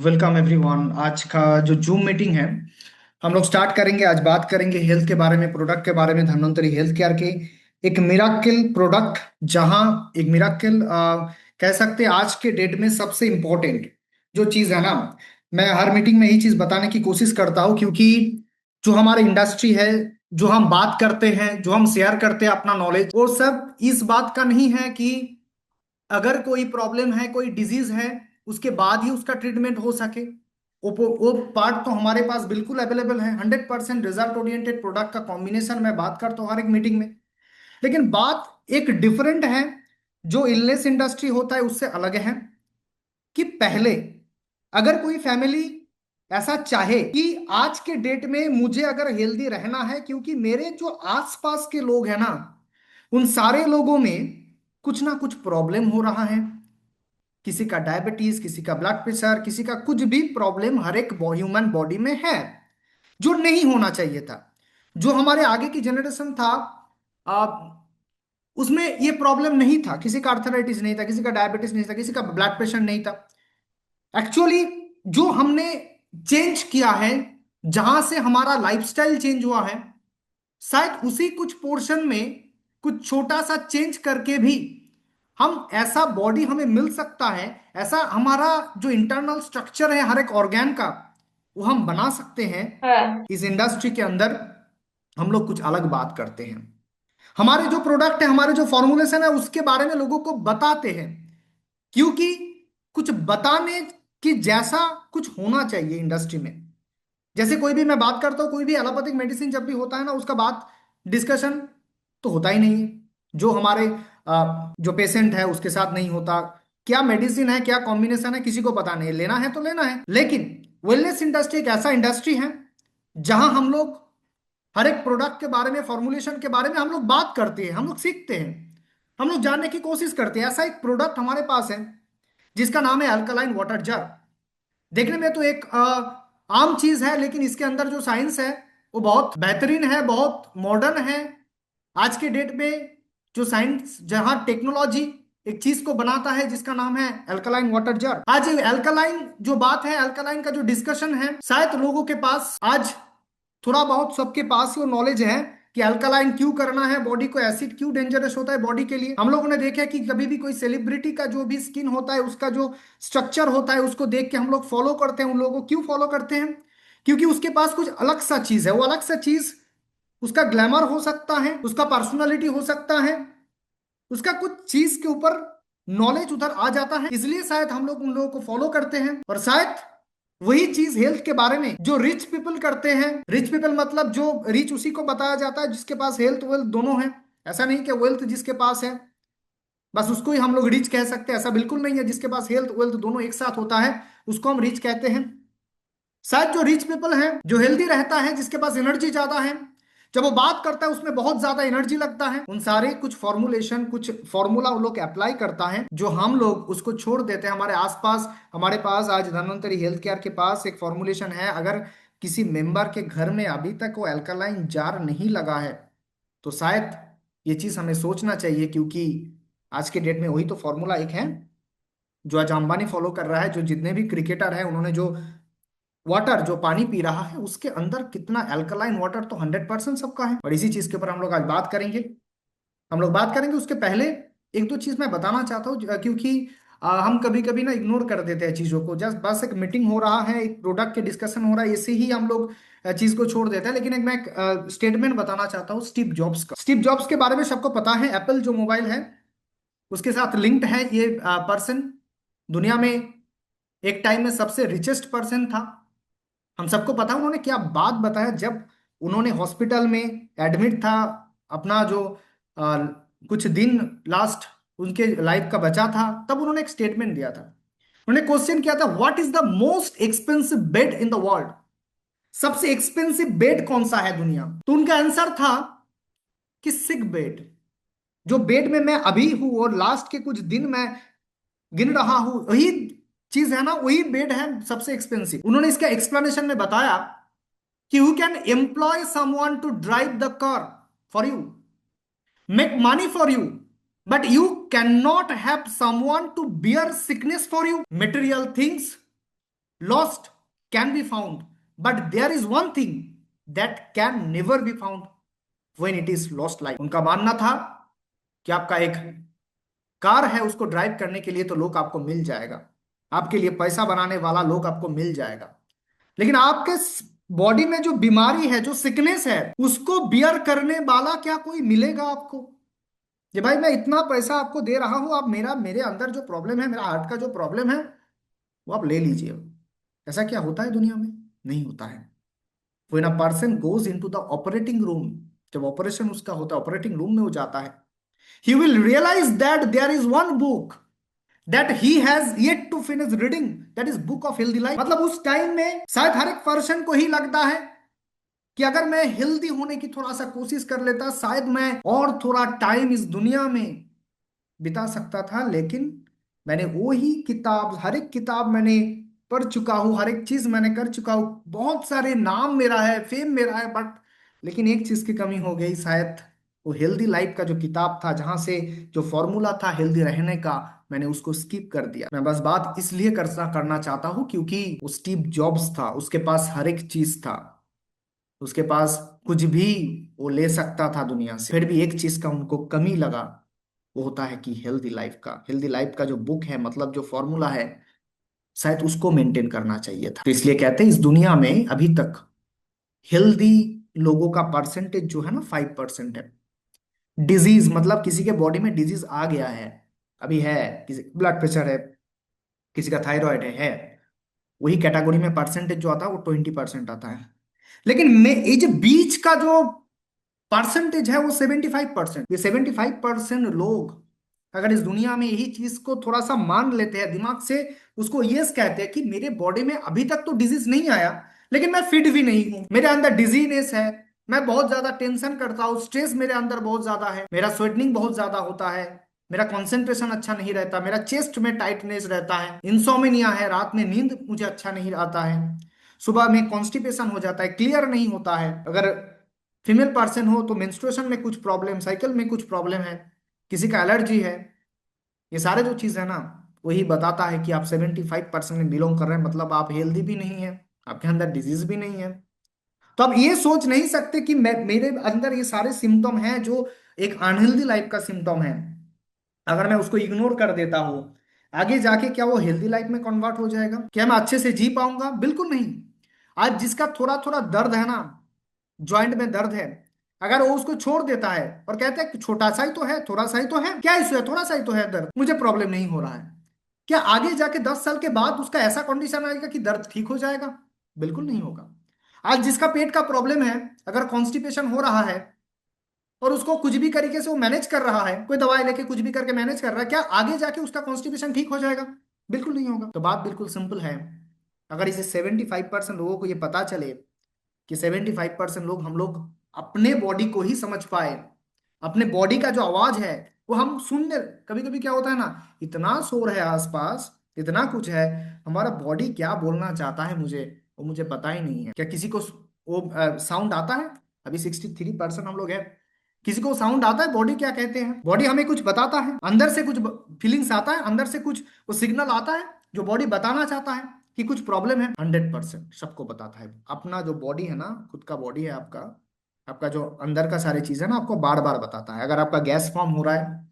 Welcome everyone. आज का जो जूम मीटिंग है, हम लोग स्टार्ट करेंगे। आज बात करेंगे हेल्थ के बारे में, प्रोडक्ट के बारे में, धन्वंतरी हेल्थ केयर के एक मिराकिल प्रोडक्ट। जहां एक मिराकिल कह सकते हैं आज के डेट में सबसे इंपॉर्टेंट जो चीज है ना, मैं हर मीटिंग में यही चीज बताने की कोशिश करता हूं, क्योंकि जो हमारी इंडस्ट्री है, जो हम बात करते हैं, जो हम शेयर करते हैं अपना नॉलेज, वो सब इस बात का नहीं है कि अगर कोई प्रॉब्लम है, कोई डिजीज है, उसके बाद ही उसका ट्रीटमेंट हो सके। वो पार्ट तो हमारे पास बिल्कुल अवेलेबल है। 100% रिजल्ट ओरिएंटेड प्रोडक्ट का कॉम्बिनेशन मैं बात करता हूँ हर एक मीटिंग में। लेकिन बात एक डिफरेंट है, जो इलनेस इंडस्ट्री होता है उससे अलग है। कि पहले अगर कोई फैमिली ऐसा चाहे कि आज के डेट में मुझे अगर हेल्दी रहना है, क्योंकि मेरे जो आसपास के लोग हैं ना, उन सारे लोगों में कुछ ना कुछ प्रॉब्लम हो रहा है। किसी का डायबिटीज, किसी का ब्लड प्रेशर, किसी का कुछ भी प्रॉब्लम हर एक ह्यूमन बॉडी में है, जो नहीं होना चाहिए था। जो हमारे आगे की जनरेशन था, आ, उसमें ये प्रॉब्लम नहीं था। किसी का आर्थराइटिस नहीं था, किसी का डायबिटीज नहीं था, किसी का ब्लड प्रेशर नहीं था। एक्चुअली जो हमने चेंज किया है, जहां से हमारा लाइफस्टाइल चेंज हुआ है, शायद उसी कुछ पोर्शन में कुछ छोटा सा चेंज करके भी हम ऐसा बॉडी हमें मिल सकता है। ऐसा हमारा जो इंटरनल स्ट्रक्चर है हर एक ऑर्गेन का, वो हम बना सकते हैं। हाँ। इस इंडस्ट्री के अंदर हम लोग कुछ अलग बात करते हैं। हमारे जो प्रोडक्ट है, हमारे जो फॉर्मुलेशन है, उसके बारे में लोगों को बताते हैं, क्योंकि कुछ बताने की जैसा कुछ होना चाहिए इंडस्ट्री में। जैसे कोई भी मैं बात करता हूँ, कोई भी एलोपैथिक मेडिसिन जब भी होता है ना, उसका बात डिस्कशन तो होता ही नहीं है। जो हमारे जो पेशेंट है उसके साथ नहीं होता। क्या मेडिसिन है, क्या कॉम्बिनेशन है, किसी को पता नहीं है। लेना है तो लेना है। लेकिन वेलनेस इंडस्ट्री एक ऐसा इंडस्ट्री है जहां हम लोग हर एक प्रोडक्ट के बारे में, फॉर्मुलेशन के बारे में हम लोग बात करते हैं, हम लोग सीखते हैं, हम लोग जानने की कोशिश करते हैं। ऐसा एक प्रोडक्ट हमारे पास है जिसका नाम है अल्कलाइन वाटर जार। देखने में तो एक आम चीज है, लेकिन इसके अंदर जो साइंस है वो बहुत बेहतरीन है, बहुत मॉडर्न है। आज के डेट में जो साइंस, जहां टेक्नोलॉजी एक चीज को बनाता है जिसका नाम है अल्कलाइन वाटर जार। आज ये अल्कलाइन जो बात है, अल्कलाइन का जो डिस्कशन है, शायद लोगों के पास आज थोड़ा बहुत सबके पास वो नॉलेज है कि अल्कलाइन क्यों करना है बॉडी को, एसिड क्यों डेंजरस होता है बॉडी के लिए। हम लोगों ने देखा कि कभी भी कोई सेलिब्रिटी का जो भी स्किन होता है, उसका जो स्ट्रक्चर होता है, उसको देख के हम लोग फॉलो करते हैं। उन लोगों को क्यों फॉलो करते हैं? क्योंकि उसके पास कुछ अलग सा चीज है। वो अलग सा चीज उसका ग्लैमर हो सकता है, उसका पर्सनालिटी हो सकता है, उसका कुछ चीज के ऊपर नॉलेज उधर आ जाता है, इसलिए शायद हम लोग उन लोगों को फॉलो करते हैं। और शायद वही चीज हेल्थ के बारे में जो रिच पीपल करते हैं। रिच पीपल मतलब जो रिच उसी को बताया जाता है जिसके पास हेल्थ वेल्थ दोनों है। ऐसा नहीं कि वेल्थ जिसके पास है बस उसको ही हम लोग रिच कह सकते हैं, ऐसा बिल्कुल नहीं है। जिसके पास हेल्थ वेल्थ दोनों एक साथ होता है उसको हम रिच कहते हैं। शायद जो रिच पीपल है, जो हेल्दी रहता है, जिसके पास एनर्जी ज्यादा है, जब वो बात करता है उसमें बहुत ज्यादा एनर्जी लगता है। उन सारे कुछ फॉर्मुलेशन, कुछ फॉर्मूला वो लोग अप्लाई करता है, जो हम लोग उसको छोड़ देते हैं। हमारे आसपास, हमारे पास आज धन्वंतरी हेल्थ केयर के पास एक फॉर्मुलेशन है। अगर किसी मेंबर के घर में अभी तक वो अल्कलाइन जार नहीं लगा है, तो शायद ये चीज हमें सोचना चाहिए। क्योंकि आज के डेट में वही तो फॉर्मूला एक है जो आज अंबानी फॉलो कर रहा है। जो जितने भी क्रिकेटर हैं, उन्होंने जो वाटर, जो पानी पी रहा है, उसके अंदर कितना अल्कलाइन वाटर तो 100% सबका है। और इसी चीज के ऊपर हम लोग आज बात करेंगे। हम लोग बात करेंगे उसके पहले एक दो चीज मैं बताना चाहता हूँ, क्योंकि हम कभी कभी ना इग्नोर कर देते हैं चीजों को। जस्ट बस एक मीटिंग हो रहा है, एक प्रोडक्ट के डिस्कशन हो रहा है, इसे ही हम लोग चीज को छोड़ देते हैं। लेकिन एक मैं स्टेटमेंट बताना चाहता हूँ स्टीव जॉब्स का। स्टीव जॉब्स के बारे में सबको पता है। एप्पल जो मोबाइल है उसके साथ लिंक्ड है ये पर्सन। दुनिया में एक टाइम में सबसे रिचेस्ट पर्सन था। हम सबको पता है उन्होंने क्या बात बताया जब उन्होंने हॉस्पिटल में एडमिट था। अपना जो आ, कुछ दिन लास्ट उनके लाइफ का बचा था, तब उन्होंने एक स्टेटमेंट दिया था। उन्होंने क्वेश्चन किया था, what is the most expensive bed in the world? सबसे एक्सपेंसिव बेड कौन सा है दुनिया में? तो उनका आंसर था कि सिक बेड। जो बेड में मैं अभी हूं और लास्ट के कुछ दिन मैं गिन रहा हूं, वही चीज है ना, वही बेड है सबसे एक्सपेंसिव। उन्होंने इसका एक्सप्लेनेशन में बताया कि you can employ someone to drive the car for you, make money for you, but you cannot have someone to bear sickness for you. Material things, lost can be found, but there is one thing that can never be found when it is lost life. उनका मानना था कि आपका एक car है, उसको drive करने के लिए तो लोग आपको मिल जाएगा, आपके लिए पैसा बनाने वाला लोग आपको मिल जाएगा, लेकिन आपके बॉडी में जो बीमारी है, जो सिकनेस है, उसको बियर करने वाला क्या कोई मिलेगा आपको? ये भाई मैं इतना पैसा आपको दे रहा हूं, आप मेरे अंदर जो प्रॉब्लम है, मेरा हार्ट का जो प्रॉब्लम है, वो आप ले लीजिए। ऐसा क्या होता है दुनिया में? नहीं होता है। When a person goes into the operating room, जब ऑपरेशन उसका होता है, ऑपरेटिंग रूम में वो जाता है, he will realize that there is one book that he has yet to finish reading, that is book of healthy life। मतलब उस टाइम में शायद हर एक पर्सन को ही लगता है कि अगर मैं हेल्दी होने की थोड़ा सा कोशिश कर लेता, शायद मैं और थोड़ा टाइम इस दुनिया में बिता सकता था, लेकिन मैंने वो ही किताब, हर एक किताब मैंने पढ़ चुका हूँ, हर एक चीज मैंने कर चुका हूँ, बहुत सारे नाम मेरा है, फेम मेरा है, बट लेकिन एक चीज की कमी हो गई, शायद वो हेल्दी लाइफ का जो किताब था, जहां से जो फॉर्मूला था हेल्दी रहने का, मैंने उसको स्किप कर दिया। मैं बस बात इसलिए करना चाहता हूँ क्योंकि वो स्टीव जॉब्स था, उसके पास हर एक चीज था, उसके पास कुछ भी वो ले सकता था दुनिया से, फिर भी एक चीज का उनको कमी लगा, वो होता है कि हेल्दी लाइफ का जो बुक है, मतलब जो फॉर्मूला है, शायद उसको मेंटेन करना चाहिए था। तो इसलिए कहते हैं इस दुनिया में अभी तक हेल्दी लोगों का परसेंटेज जो है ना 5% है। डिजीज मतलब किसी के बॉडी में डिजीज आ गया है, अभी है, किसी ब्लड प्रेशर है, किसी का थायराइड है, वही कैटेगरी में परसेंटेज जो आता है वो 20% आता है। लेकिन मैं ये जो बीच का जो परसेंटेज है वो 75%। ये 75% लोग अगर इस दुनिया में यही चीज को थोड़ा सा मान लेते हैं दिमाग से, उसको यस कहते हैं कि मेरे बॉडी में अभी तक तो डिजीज नहीं आया, लेकिन मैं फिट भी नहीं हूं, मेरे अंदर डिजीनेस है, मैं बहुत ज्यादा टेंशन करता हूँ, स्ट्रेस मेरे अंदर बहुत ज्यादा है, मेरा स्वेटनिंग बहुत ज्यादा होता है, मेरा कंसंट्रेशन अच्छा नहीं रहता, मेरा चेस्ट में टाइटनेस रहता है, इंसोमिनिया है, रात में नींद मुझे अच्छा नहीं आता है, सुबह में कॉन्स्टिपेशन हो जाता है, क्लियर नहीं होता है, अगर फीमेल पर्सन हो तो मेंस्ट्रुएशन में कुछ प्रॉब्लम, साइकिल में कुछ प्रॉब्लम है, किसी का एलर्जी है, ये सारे जो चीज है ना, वही बताता है कि आप 75% में बिलोंग कर रहे हैं, मतलब आप हेल्दी भी नहीं है, आपके अंदर डिजीज भी नहीं है। तो आप ये सोच नहीं सकते कि मेरे अंदर ये सारे सिम्टम हैं जो एक अनहेल्दी लाइफ का सिम्टम है, अगर मैं उसको इग्नोर कर देता हूं, आगे जाके क्या वो हेल्दी लाइफ में कन्वर्ट हो जाएगा? क्या मैं अच्छे से जी पाऊंगा? बिल्कुल नहीं। आज जिसका थोड़ा थोड़ा दर्द है ना, जॉइंट में दर्द है, अगर वो उसको छोड़ देता है और कहता है कि छोटा सा ही तो है, थोड़ा सा ही तो है, क्या इशू है, थोड़ा सा ही तो है दर्द, मुझे प्रॉब्लम नहीं हो रहा है, क्या आगे जाके 10 साल के बाद उसका ऐसा कंडीशन आएगा कि दर्द ठीक हो जाएगा? बिल्कुल नहीं होगा। आज जिसका पेट का प्रॉब्लम है, अगर कॉन्स्टिपेशन हो रहा है और उसको कुछ भी तरीके से वो मैनेज कर रहा है, कोई दवाई लेके कुछ भी करके मैनेज कर रहा है, क्या आगे जाके उसका कॉन्स्टिपेशन ठीक हो जाएगा? बिल्कुल नहीं होगा। तो बात बिल्कुल सिंपल है। अगर इसे 75% लोगों को ये पता चले कि 75% लोग, हम लोग अपने बॉडी को ही समझ पाए, अपने बॉडी का जो आवाज है वो हम सुन ले। कभी कभी क्या होता है ना, इतना शोर है आसपास, इतना कुछ है, हमारा बॉडी क्या बोलना चाहता है मुझे, वो मुझे पता ही नहीं है। क्या किसी को वो साउंड आता है? अभी 63% हम लोग हैं, किसी को साउंड आता है बॉडी क्या कहते हैं? बॉडी हमें कुछ बताता है, अंदर से कुछ फीलिंग्स आता है, अंदर से कुछ वो सिग्नल आता है जो बॉडी बताना चाहता है कि कुछ प्रॉब्लम है। 100% सबको बताता है। अपना जो बॉडी है ना, खुद का बॉडी है आपका, आपका जो अंदर का सारी चीज है ना, आपको बार बार बताता है। अगर आपका गैस फॉर्म हो रहा है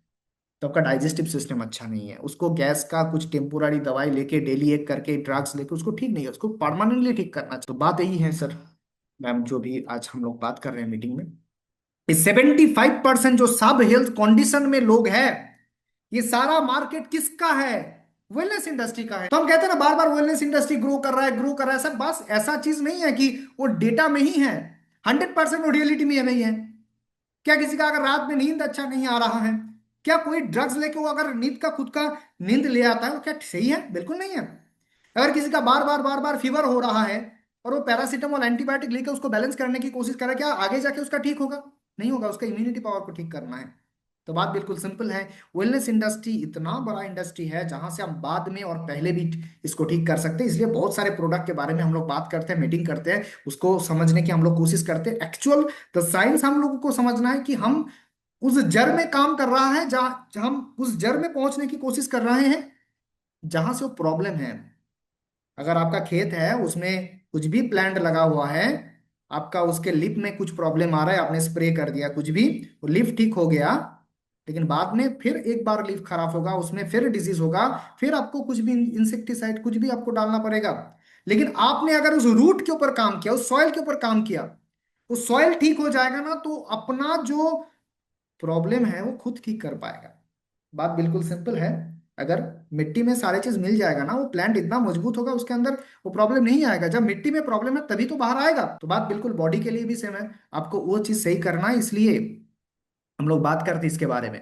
तो आपका डाइजेस्टिव सिस्टम अच्छा नहीं है, उसको गैस का कुछ टेम्पोरारी दवाई लेके, डेली एक करके ड्रग्स लेके उसको ठीक नहीं है, उसको परमानेंटली ठीक करना चाहिए। तो बात यही है सर, मैम, जो भी आज हम लोग बात कर रहे हैं मीटिंग में, 75% जो सब हेल्थ कंडीशन में लोग हैं, ये सारा मार्केट किसका है? वेलनेस इंडस्ट्री का है। तो हम कहते हैं ना बार बार, वेलनेस इंडस्ट्री ग्रो कर रहा है, ग्रो कर रहा है। सब बस ऐसा चीज नहीं है कि वो डेटा में ही है, 100% वो रियलिटी में नहीं है। क्या किसी का अगर रात में नींद अच्छा नहीं आ रहा है, क्या कोई ड्रग्स लेके वो अगर नींद का, खुद का नींद ले आता है, वो क्या सही है? बिल्कुल नहीं है। अगर किसी का बार बार फीवर हो रहा है और वो पैरासीटामोल एंटीबायोटिक लेकर उसको बैलेंस करने की कोशिश कर रहा है, क्या आगे जाके उसका ठीक होगा? नहीं होगा। उसका इम्यूनिटी पावर को ठीक करना है। तो बात बिल्कुल सिंपल है। वेलनेस इंडस्ट्री इतना बड़ा इंडस्ट्री है जहां से हम बाद में और पहले भी इसको ठीक कर सकते हैं। इसलिए बहुत सारे प्रोडक्ट के बारे में हम लोग बात करते हैं, मीटिंग करते हैं, उसको समझने की हम लोग कोशिश करते हैं। एक्चुअल द साइंस हम लोगों को समझना है कि हम उस जड़ में काम कर रहा है, जहां जहां हम उस जड़ में पहुंचने की कोशिश कर रहे हैं जहां से वो प्रॉब्लम है। अगर आपका खेत है उसमें कुछ भी प्लांट लगा हुआ है, आपका उसके लिप में कुछ प्रॉब्लम आ रहा है, आपने स्प्रे कर दिया कुछ भी, वो लिप ठीक हो गया, लेकिन बाद में फिर एक बार लिप खराब होगा, उसमें फिर डिजीज होगा, फिर आपको कुछ भी इंसेक्टिसाइड कुछ भी आपको डालना पड़ेगा। लेकिन आपने अगर उस रूट के ऊपर काम किया, उस सॉइल के ऊपर काम किया, वो सॉइल ठीक हो जाएगा ना, तो अपना जो प्रॉब्लम है वो खुद ठीक कर पाएगा। बात बिल्कुल सिंपल है। अगर मिट्टी में सारे चीज मिल जाएगा ना, वो प्लांट इतना मजबूत होगा, उसके अंदर वो प्रॉब्लम नहीं आएगा। जब मिट्टी में प्रॉब्लम है तभी तो बाहर आएगा। तो बात बिल्कुल बॉडी के लिए भी सेम है, आपको वो चीज सही करना है। इसलिए हम लोग बात करते हैं इसके बारे में।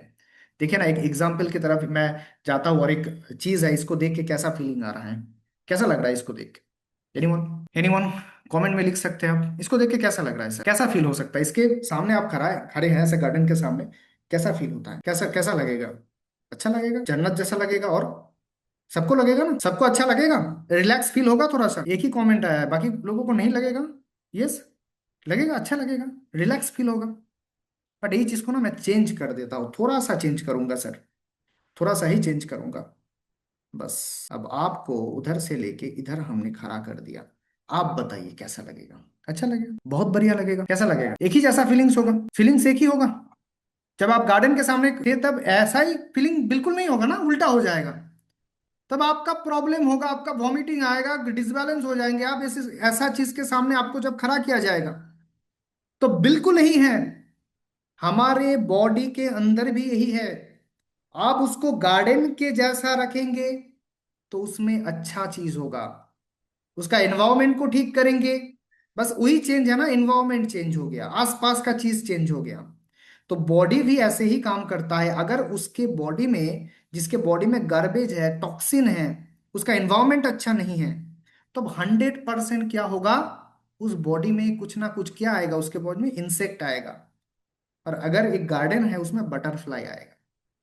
देखिए ना, एक एग्जाम्पल की तरफ मैं जाता हूँ, और एक चीज है, इसको देख के कैसा फीलिंग आ रहा है, कैसा लग रहा है इसको देख के? एनीवन, एनीवन कमेंट में लिख सकते हैं आप, इसको देख के कैसा लग रहा है सर, कैसा फील हो सकता है? इसके सामने आप खड़े हैं ऐसे गार्डन के सामने, कैसा फील होता है, कैसा कैसा लगेगा? अच्छा लगेगा, जन्नत जैसा लगेगा। और सबको लगेगा ना, सबको अच्छा लगेगा, रिलैक्स फील होगा थोड़ा सा। एक ही कमेंट आया है, बाकी लोगों को नहीं लगेगा। यस, लगेगा, अच्छा लगेगा, रिलैक्स फील होगा। बट यही चीज को ना मैं चेंज कर देता हूँ, थोड़ा सा चेंज करूंगा सर, थोड़ा सा ही चेंज करूंगा बस। अब आपको उधर से लेके इधर हमने खड़ा कर दिया, आप बताइए कैसा लगेगा? अच्छा लगेगा, बहुत बढ़िया लगेगा। कैसा लगेगा? एक ही जैसा फीलिंग्स होगा, फीलिंग्स एक ही होगा। जब आप गार्डन के सामने थे तब ऐसा ही फीलिंग बिल्कुल नहीं होगा ना, उल्टा हो जाएगा। तब आपका प्रॉब्लम होगा, आपका वॉमिटिंग आएगा, डिसबैलेंस हो जाएंगे आप। ऐसा चीज के सामने आपको जब खड़ा किया जाएगा, तो बिल्कुल नहीं है। हमारे बॉडी के अंदर भी यही है। आप उसको गार्डन के जैसा रखेंगे तो उसमें अच्छा चीज होगा, उसका एनवायरमेंट को ठीक करेंगे। बस वही चेंज है ना, एनवायरमेंट चेंज हो गया, आसपास का चीज चेंज हो गया। तो बॉडी भी ऐसे ही काम करता है। अगर उसके बॉडी में, जिसके बॉडी में गार्बेज है, टॉक्सिन है, उसका एनवायरमेंट अच्छा नहीं है, तो 100% क्या होगा, उस बॉडी में कुछ ना कुछ क्या आएगा, उसके बॉडी में इंसेक्ट आएगा। और अगर एक गार्डन है उसमें बटरफ्लाई आएगा।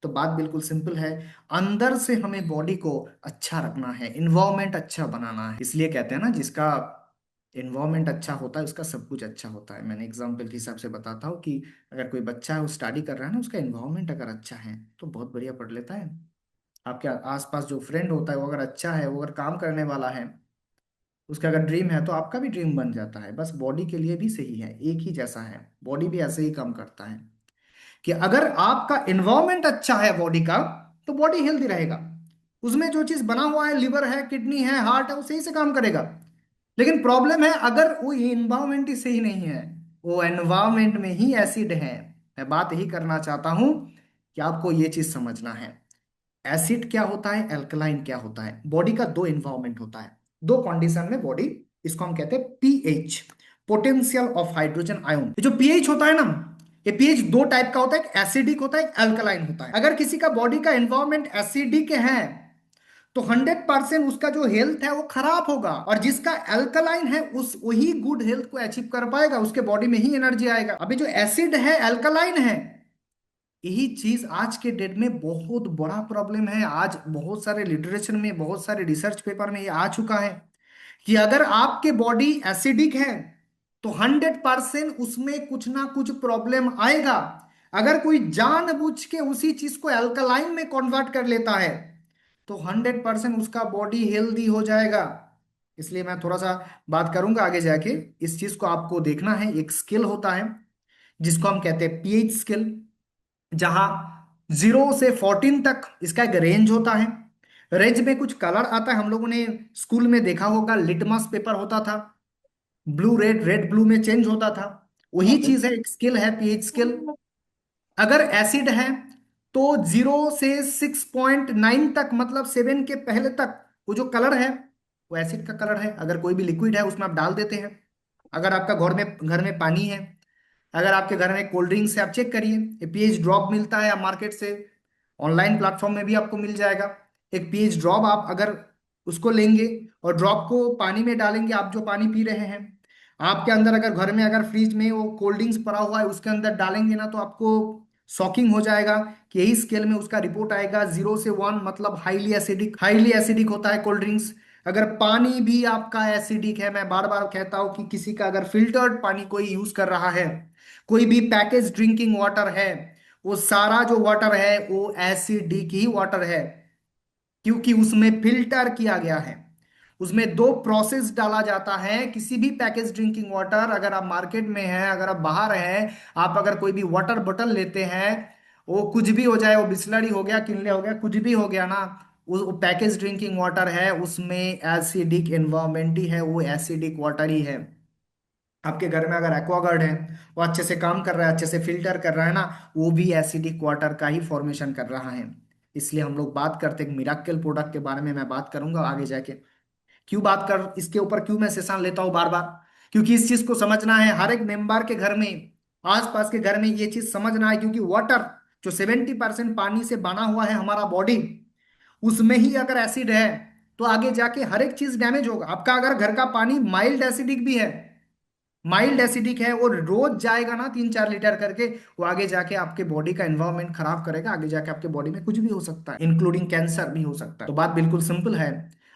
तो बात बिल्कुल सिंपल है, अंदर से हमें बॉडी को अच्छा रखना है, इन्वायरमेंट अच्छा बनाना है। इसलिए कहते हैं ना, जिसका इन्वायरमेंट अच्छा होता है उसका सब कुछ अच्छा होता है। मैंने एग्जाम्पल के हिसाब से बताता हूँ कि अगर कोई बच्चा है वो स्टडी कर रहा है ना, उसका इन्वायरमेंट अगर अच्छा है तो बहुत बढ़िया पढ़ लेता है। आपके आसपास जो फ्रेंड होता है वो अगर अच्छा है, वो अगर काम करने वाला है, उसका अगर ड्रीम है, तो आपका भी ड्रीम बन जाता है। बस बॉडी के लिए भी सही है, एक ही जैसा है, बॉडी भी ऐसे ही काम करता है कि अगर आपका एनवायरनमेंट अच्छा है बॉडी का, तो बॉडी हेल्दी रहेगा। उसमें जो चीज बना हुआ है, लिवर है, किडनी है, हार्ट है, वो सही से काम करेगा। लेकिन प्रॉब्लम है, अगर वो एनवायरनमेंट ही सही नहीं है, वो एनवायरनमेंट में ही एसिड है। मैं बात यही करना चाहता हूं कि आपको ये चीज समझना है, एसिड क्या होता है, अल्कलाइन क्या होता है। बॉडी का दो इन्वायरमेंट होता है, दो कंडीशन में बॉडी, इसको हम कहते हैं pH, potential of hydrogen ion. ये जो पीएच होता है ना, ये पीएच दो टाइप का होता है, एक एसिडिक होता है, एक अल्कलाइन होता है। अगर किसी का बॉडी का एनवायरमेंट एसिडिक है, तो 100% उसका जो हेल्थ है वो खराब होगा। और जिसका अल्कलाइन है उस वही गुड हेल्थ को अचीव कर पाएगा, उसके बॉडी में ही एनर्जी आएगा। अभी जो एसिड है, अल्कलाइन है, यही चीज आज के डेट में बहुत बड़ा प्रॉब्लम है। आज बहुत सारे लिटरेचर में, बहुत सारे रिसर्च पेपर में ये आ चुका है कि अगर आपके बॉडी एसिडिक है, तो 100% उसमें कुछ ना कुछ प्रॉब्लम आएगा। अगर कोई जानबूझ के उसी चीज को अल्कलाइन में कन्वर्ट कर लेता है, तो 100% उसका बॉडी हेल्दी हो जाएगा। इसलिए मैं थोड़ा सा बात करूंगा आगे जाके। इस चीज को आपको देखना है, एक स्केल होता है जिसको हम कहते हैं पीएच स्केल, जहां 0 से 14 तक इसका एक रेंज होता है। रेंज में कुछ कलर आता है, हम लोगों ने स्कूल में देखा होगा, लिटमस पेपर होता था, ब्लू रेड, रेड ब्लू में चेंज होता था। वही चीज है, एक स्केल है पीएच स्केल। अगर एसिड है तो 0 से 6.9 तक, मतलब 7 के पहले तक, वो जो कलर है वो एसिड का कलर है। अगर कोई भी लिक्विड है उसमें आप डाल देते हैं, अगर आपका घर में पानी है, अगर आपके घर में कोल्ड ड्रिंक्स है, आप चेक करिए, ये पीएच ड्रॉप मिलता है, आप मार्केट से, ऑनलाइन प्लेटफॉर्म में भी आपको मिल जाएगा। एक पीएच ड्रॉप आप अगर उसको लेंगे और ड्रॉप को पानी में डालेंगे, आप जो पानी पी रहे हैं, आपके अंदर अगर घर में अगर फ्रिज में वो कोल्ड ड्रिंक्स पड़ा हुआ है उसके अंदर डालेंगे ना, तो आपको शॉकिंग हो जाएगा कि यही स्केल में उसका रिपोर्ट आएगा 0 से 1, मतलब हाईली एसिडिक, हाईली एसिडिक होता है कोल्ड ड्रिंक्स। अगर पानी भी आपका एसिडिक है, मैं बार बार कहता हूं कि किसी का अगर फिल्टर्ड पानी कोई यूज कर रहा है, कोई भी पैकेज ड्रिंकिंग वाटर है, वो सारा जो वाटर है वो एसिडिक ही वाटर है, क्योंकि उसमें फिल्टर किया गया है। उसमें दो प्रोसेस डाला जाता है। किसी भी पैकेज ड्रिंकिंग वाटर, अगर आप मार्केट में हैं, अगर आप बाहर हैं, आप अगर कोई भी वाटर बोतल लेते हैं, वो कुछ भी हो जाए, वो बिस्लरी हो गया, किनले हो गया, कुछ भी हो गया ना, वो पैकेज ड्रिंकिंग वाटर है, उसमें एसिडिक एनवायरमेंट ही है, वो एसिडिक वाटर ही है। आपके घर में अगर एक्वागार्ड है, वो अच्छे से काम कर रहा है, अच्छे से फिल्टर कर रहा है ना, वो भी एसिडिक वाटर का ही फॉर्मेशन कर रहा है। इसलिए हम लोग बात करते हैं मिराकल प्रोडक्ट के बारे में, मैं बात करूंगा आगे जाके। क्यों बात कर इसके ऊपर, क्यों मैं सेशन लेता हूँ बार बार? क्योंकि इस चीज को समझना है, हर एक मेंबर के घर में, आसपास के घर में ये चीज समझना है। क्योंकि वाटर जो 70% पानी से बना हुआ है हमारा बॉडी, उसमें ही अगर एसिड है तो आगे जाके हर एक चीज डैमेज होगा। आपका अगर घर का पानी माइल्ड एसिडिक भी है, माइल्ड एसिडिक है, और रोज जाएगा ना 3-4 लीटर करके, वो आगे जाके आपके बॉडी का एनवायरनमेंट खराब करेगा। आगे जाके आपके बॉडी में कुछ भी हो सकता है, इंक्लूडिंग कैंसर भी हो सकता है। तो बात बिल्कुल सिंपल है।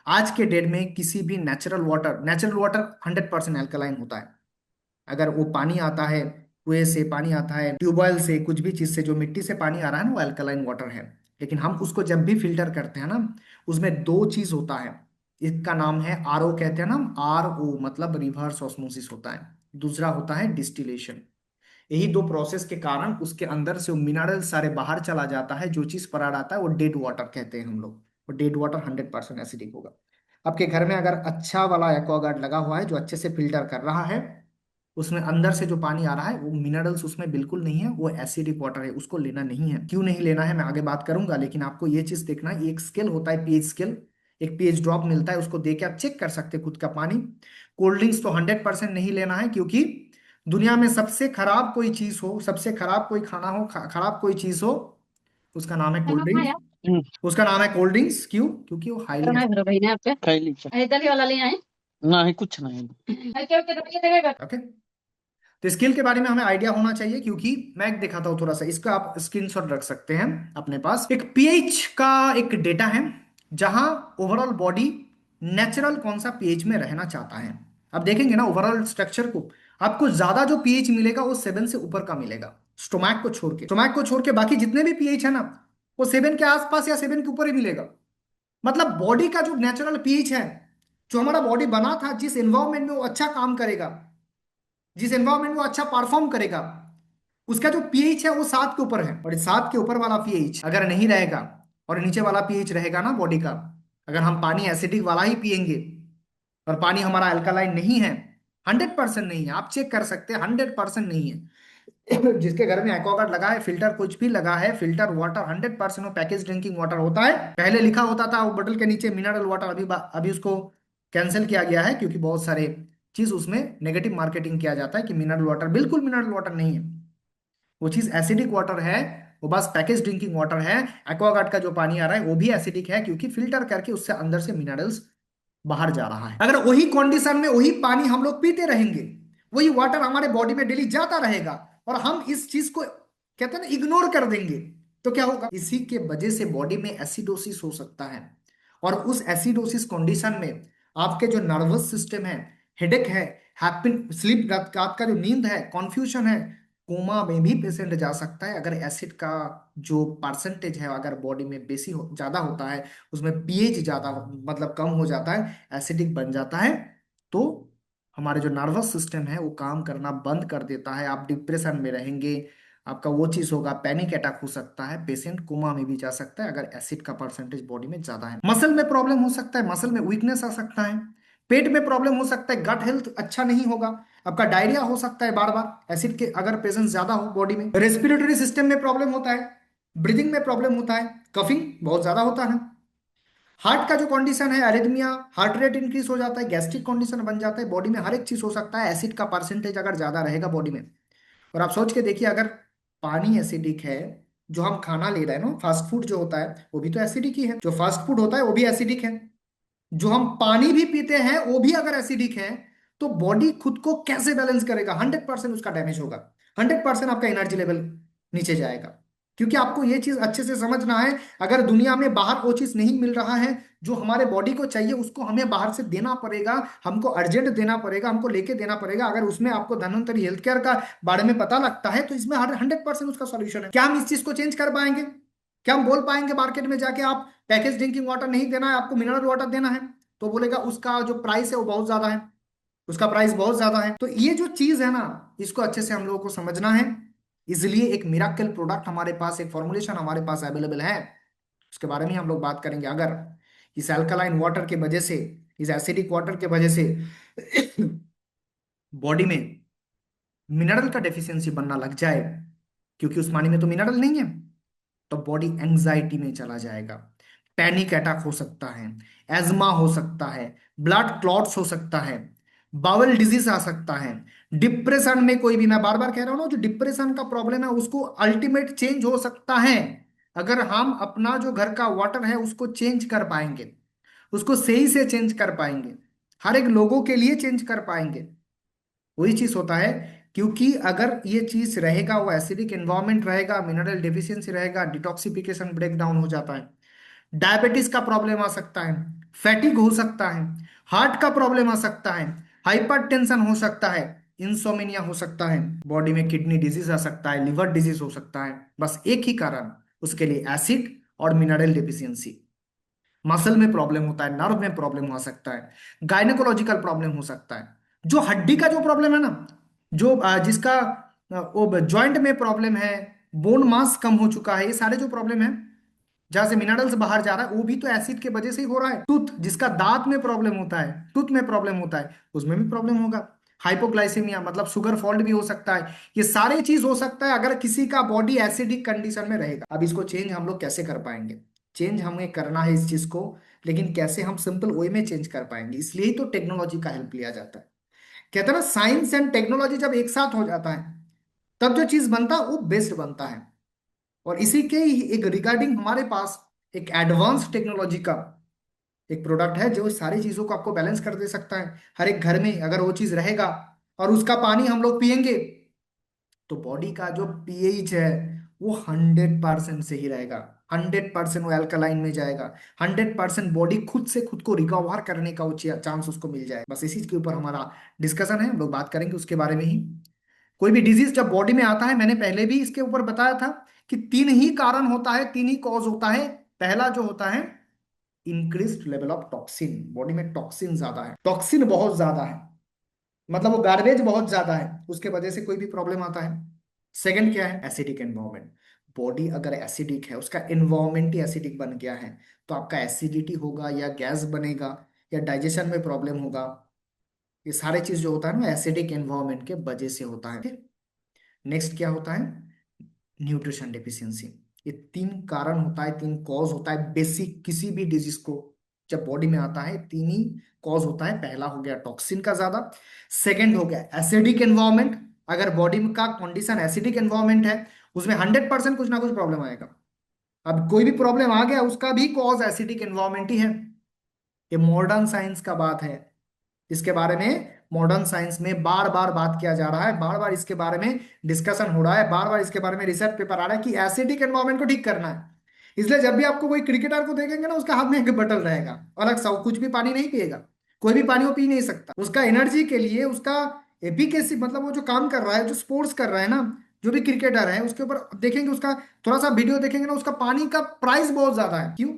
आज के डेट में किसी भी नेचुरल वाटर 100% अल्कलाइन होता है। अगर वो पानी आता है, कुएं से पानी आता है, ट्यूबवेल से, कुछ भी चीज से, जो मिट्टी से पानी आ रहा है ना, वो अल्कलाइन वाटर है। लेकिन हम उसको जब भी फिल्टर करते हैं ना, उसमें दो चीज होता है। इसका नाम है आरओ, कहते हैं ना, RO मतलब रिवर्स ऑस्मोसिस होता है। दूसरा होता है डिस्टिलेशन। यही दो प्रोसेस के कारण उसके अंदर से वो मिनरल सारे बाहर चला जाता है। जो चीज पर आता है वो डेड वाटर कहते हैं हम लोग। वो डेड वाटर 100% एसिडिक होगा। आपके घर में अगर अच्छा वाला एक्वागार्ड लगा हुआ है, जो अच्छे से फिल्टर कर रहा है, उसमें अंदर से जो पानी आ रहा है वो मिनरल्स उसमें बिल्कुल नहीं है, वो एसिडिक वाटर है, उसको लेना नहीं है। क्यों नहीं लेना है मैं आगे बात करूंगा, लेकिन आपको ये चीज देखना है, एक स्केल होता है, पीएच स्केल। एक पीएच ड्रॉप मिलता है, उसको दे के आप चेक कर सकते हैं खुद का पानी। कोल्ड ड्रिंक्स तो 100% नहीं लेना है, क्योंकि दुनिया में सबसे खराब कोई चीज हो, सबसे खराब कोई खाना हो, खराब कोई चीज हो, उसका नाम है कोल्ड ड्रिंक्स। उसका नाम है कोल्ड ड्रिंक्स। क्यों? क्योंकि वो हाईली नहीं कुछ नहीं। ओके। तो स्किल के बारे में हमें आइडिया होना चाहिए, क्योंकि मैं एक दिखाता हूँ थोड़ा सा, इसका आप स्क्रीनशॉट रख सकते हैं अपने पास। एक पीएच का एक डेटा है, जहां ओवरऑल बॉडी नेचुरल कौन सा पीएच में रहना चाहता है। आप देखेंगे ना ओवरऑल स्ट्रक्चर को, आपको ज्यादा जो पीएच मिलेगा वो 7 से ऊपर का मिलेगा। स्टोमैक को छोड़ के बाकी जितने भी पीएच है ना, वो 7 के आसपास या 7 के ऊपर ही मिलेगा। मतलब बॉडी का जो नेचुरल पीएच है, जो हमारा बॉडी बना था, जिस एनवायरमेंट में वो अच्छा काम करेगा, जिस एनवायरमेंट में वो अच्छा परफॉर्म करेगा, उसका जो पीएच है वो 7 के ऊपर है। और 7 के ऊपर वाला पीएच अगर नहीं रहेगा, और नीचे वाला पीएच रहेगा ना बॉडी का, अगर हम पानी एसिडिक वाला ही पिएंगे, और पानी हमारा अल्कलाइन नहीं है, 100% नहीं है, आप चेक कर सकते हैं, 100% नहीं है। जिसके घर में एक्वागार्ड लगा है, फिल्टर कुछ भी लगा है, फिल्टर वाटर 100% वो पैकेज ड्रिंकिंग वाटर होता है। पहले लिखा होता था वो बोतल के नीचे मिनरल वाटर, अभी अभी उसको कैंसिल किया गया है, क्योंकि बहुत सारे चीज उसमें नेगेटिव मार्केटिंग किया जाता है कि मिनरल वाटर, बिल्कुल मिनरल वाटर नहीं है, वो चीज एसिडिक वाटर है। वो बस पैकेज ड्रिंकिंग वाटर है। एक्वागार्ड का जो पानी आ रहा है वो भी एसिडिक है, क्योंकि फिल्टर करके उससे अंदर से मिनरल्स बाहर जा रहा है। अगर वही कंडीशन में वही पानी हम लोग पीते रहेंगे, वही वाटर हमारे बॉडी में डेली जाता रहेगा, और हम इस चीज को कहते हैं ना इग्नोर कर देंगे, तो क्या होगा? इसी के वजह से बॉडी में एसिडोसिस हो सकता है। और उस एसिडोसिस कंडीशन में आपके जो नर्वस सिस्टम है, हेडेक है, हैप्पी स्लीप, रात का जो नींद है, कॉन्फ्यूजन है, कोमा में भी पेशेंट जा सकता है। अगर एसिड का जो परसेंटेज है अगर बॉडी में बेसी ज्यादा होता है, उसमें पीएच ज्यादा मतलब कम हो जाता है, एसिडिक बन जाता है, तो हमारे जो नर्वस सिस्टम है वो काम करना बंद कर देता है। आप डिप्रेशन में रहेंगे, आपका वो चीज होगा, पैनिक अटैक हो सकता है, पेशेंट कोमा में भी जा सकता है अगर एसिड का परसेंटेज बॉडी में ज्यादा है। मसल में प्रॉब्लम हो सकता है, मसल में वीकनेस आ सकता है, पेट में प्रॉब्लम हो सकता है, गट हेल्थ अच्छा नहीं होगा, आपका डायरिया हो सकता है बार बार, एसिड के अगर प्रेजेंस ज्यादा हो बॉडी में। रेस्पिरेटरी सिस्टम में प्रॉब्लम होता है, ब्रीदिंग में प्रॉब्लम होता है, कफिंग बहुत ज्यादा होता है। हार्ट का जो कंडीशन है, एरिथमिया, हार्ट रेट इंक्रीज हो जाता है, गैस्ट्रिक कंडीशन बन जाता है, बॉडी में हर एक चीज हो सकता है एसिड का परसेंटेज अगर ज्यादा रहेगा बॉडी में। और आप सोच के देखिए, अगर पानी एसिडिक है, जो हम खाना ले रहे हैं ना, फास्ट फूड जो होता है वो भी तो एसिडिक ही है, जो फास्ट फूड होता है वो भी एसिडिक है, जो हम पानी भी पीते हैं वो भी अगर एसिडिक है, तो बॉडी खुद को कैसे बैलेंस करेगा? 100% उसका डैमेज होगा, 100% आपका एनर्जी लेवल नीचे जाएगा। क्योंकि आपको ये चीज अच्छे से समझना है, अगर दुनिया में बाहर वो चीज नहीं मिल रहा है जो हमारे बॉडी को चाहिए, उसको हमें बाहर से देना पड़ेगा, हमको अर्जेंट देना पड़ेगा, हमको लेके देना पड़ेगा। अगर उसमें आपको धन्वंतरी हेल्थ केयर का बारे में पता लगता है, तो इसमें 100% उसका सॉल्यूशन है। क्या हम इस चीज को चेंज कर पाएंगे? क्या हम बोल पाएंगे मार्केट में जाके आप पैकेज ड्रिंकिंग वाटर नहीं देना है, आपको मिनरल वाटर देना है? तो बोलेगा उसका जो प्राइस है वो बहुत ज्यादा है, उसका प्राइस बहुत ज्यादा है। तो ये जो चीज है ना, इसको अच्छे से हम लोगों को समझना है। इसलिए एक मिराकल प्रोडक्ट हमारे पास, एक फॉर्मुलेशन हमारे पास अवेलेबल है, उसके बारे में हम लोग बात करेंगे। अगर इस अल्कलाइन वाटर के वजह से, इस एसिडिक वाटर के वजह से बॉडी में मिनरल का डेफिशिएंसी बनना लग जाए, क्योंकि उस पानी में तो मिनरल नहीं है, तो बॉडी एंजाइटी में चला जाएगा, पैनिक अटैक हो सकता है, एज्मा हो सकता है, ब्लड क्लॉट्स हो सकता है, बावल डिजीज आ सकता है, डिप्रेशन में कोई भी, मैं बार बार कह रहा हूं ना, जो डिप्रेशन का प्रॉब्लम है उसको अल्टीमेट चेंज हो सकता है अगर हम अपना जो घर का वाटर है उसको चेंज कर पाएंगे, उसको सही से चेंज कर पाएंगे, हर एक लोगों के लिए चेंज कर पाएंगे। वही चीज होता है, क्योंकि अगर ये चीज रहेगा, वो एसिडिक एनवायरनमेंट रहेगा, मिनरल डेफिशिएंसी रहेगा, डिटॉक्सिफिकेशन ब्रेकडाउन हो जाता है, डायबिटीज का प्रॉब्लम आ सकता है, फैटिक हो सकता है, हार्ट का प्रॉब्लम आ सकता है, हाइपरटेंशन हो सकता है, इंसोमिनिया हो सकता है, बॉडी में किडनी डिजीज आ सकता है, लिवर डिजीज हो सकता है, बस एक ही कारण, उसके लिए एसिड और मिनरल डेफिशिएंसी। मसल में प्रॉब्लम होता है, नर्व में प्रॉब्लम हो सकता है, गायनेकोलॉजिकल प्रॉब्लम हो सकता है, जो हड्डी का जो प्रॉब्लम है ना, जो जिसका वो जॉइंट में प्रॉब्लम है, बोन मास कम हो चुका है, ये सारे जो प्रॉब्लम है जहां से मिनरल्स बाहर जा रहा है, वो भी तो एसिड के वजह से ही हो रहा है। टूथ, जिसका दांत में प्रॉब्लम होता है, टूथ में प्रॉब्लम होता है, उसमें भी प्रॉब्लम होगा। हाइपोग्लाइसेमिया मतलब शुगर फॉल्ट भी हो सकता है। ये सारे चीज हो सकता है अगर किसी का बॉडी एसिडिक कंडीशन में रहेगा। अब इसको चेंज हम लोग कैसे कर पाएंगे? चेंज हमें करना है इस चीज को, लेकिन कैसे हम सिंपल वे में चेंज कर पाएंगे? इसलिए ही तो टेक्नोलॉजी का हेल्प लिया जाता है। कहते हैं ना, साइंस एंड टेक्नोलॉजी जब एक साथ हो जाता है तब जो चीज बनता है वो बेस्ट बनता है। और इसी के ही एक रिगार्डिंग हमारे पास एक एडवांस टेक्नोलॉजी का एक प्रोडक्ट है जो सारी चीजों को आपको बैलेंस कर दे सकता है। हर एक घर में अगर वो चीज रहेगा और उसका पानी हम लोग पियेंगे, तो बॉडी का जो पीएच है वो 100% सही रहेगा, 100% वो अल्कलाइन में जाएगा, 100% बॉडी खुद से खुद को रिकवर करने का वो चांस उसको मिल जाए। बस इसी के ऊपर हमारा डिस्कशन है, हम लोग बात करेंगे उसके बारे में ही। कोई भी डिजीज जब बॉडी में आता है, मैंने पहले भी इसके ऊपर बताया था कि तीन ही कारण होता है, तीन ही कॉज होता है। पहला जो होता है, increased level of toxin, body में टॉक्सिन ज्यादा है, टॉक्सिन बहुत ज्यादा है, मतलब वो गार्बेज बहुत ज्यादा है, उसके वजह से कोई भी प्रॉब्लम आता है। सेकंड क्या है? Acidic environment. बॉडी अगर एसिडिक है, उसका एनवायरनमेंट ही एसिडिक बन गया है, तो आपका एसिडिटी होगा या गैस बनेगा या डाइजेशन में प्रॉब्लम होगा। ये सारे चीज जो होता है ना, एसिडिक एनवायरनमेंट के वजह से होता है। नेक्स्ट क्या होता है? Nutrition deficiency. ये तीन कारण होता है, तीन कॉज होता है बेसिक किसी भी डिजीज को जब बॉडी में आता है, तीन ही कॉज होता है। पहला हो गया टॉक्सिन का ज्यादा, सेकंड हो गया एसिडिक एनवायरनमेंट, अगर बॉडी का कंडीशन एसिडिक एनवायरनमेंट है उसमें 100% कुछ ना कुछ प्रॉब्लम आएगा। अब कोई भी प्रॉब्लम आ गया, उसका भी कॉज एसिडिक एनवायरनमेंट ही है। ये मॉडर्न साइंस का बात है, इसके बारे में मॉडर्न साइंस में बार बार बात किया जा रहा है, बार बार इसके बारे में डिस्कशन हो रहा है, बार बार इसके बारे में रिसर्च पेपर आ रहा है कि एसिडिक एनवायरनमेंट को ठीक करना है। इसलिए जब भी आपको कोई क्रिकेटर को देखेंगे ना, उसका हाथ में एक बटल रहेगा, अलग सा, वो कुछ भी पानी नहीं पिएगा, कोई भी पानी वो पी नहीं सकता। उसका एनर्जी के लिए, उसका एफिकेसी, मतलब वो जो काम कर रहा है, जो स्पोर्ट्स कर रहा है ना, जो भी क्रिकेटर है, उसके ऊपर देखेंगे, उसका थोड़ा सा वीडियो देखेंगे ना, उसका पानी का प्राइस बहुत ज्यादा है। क्यों?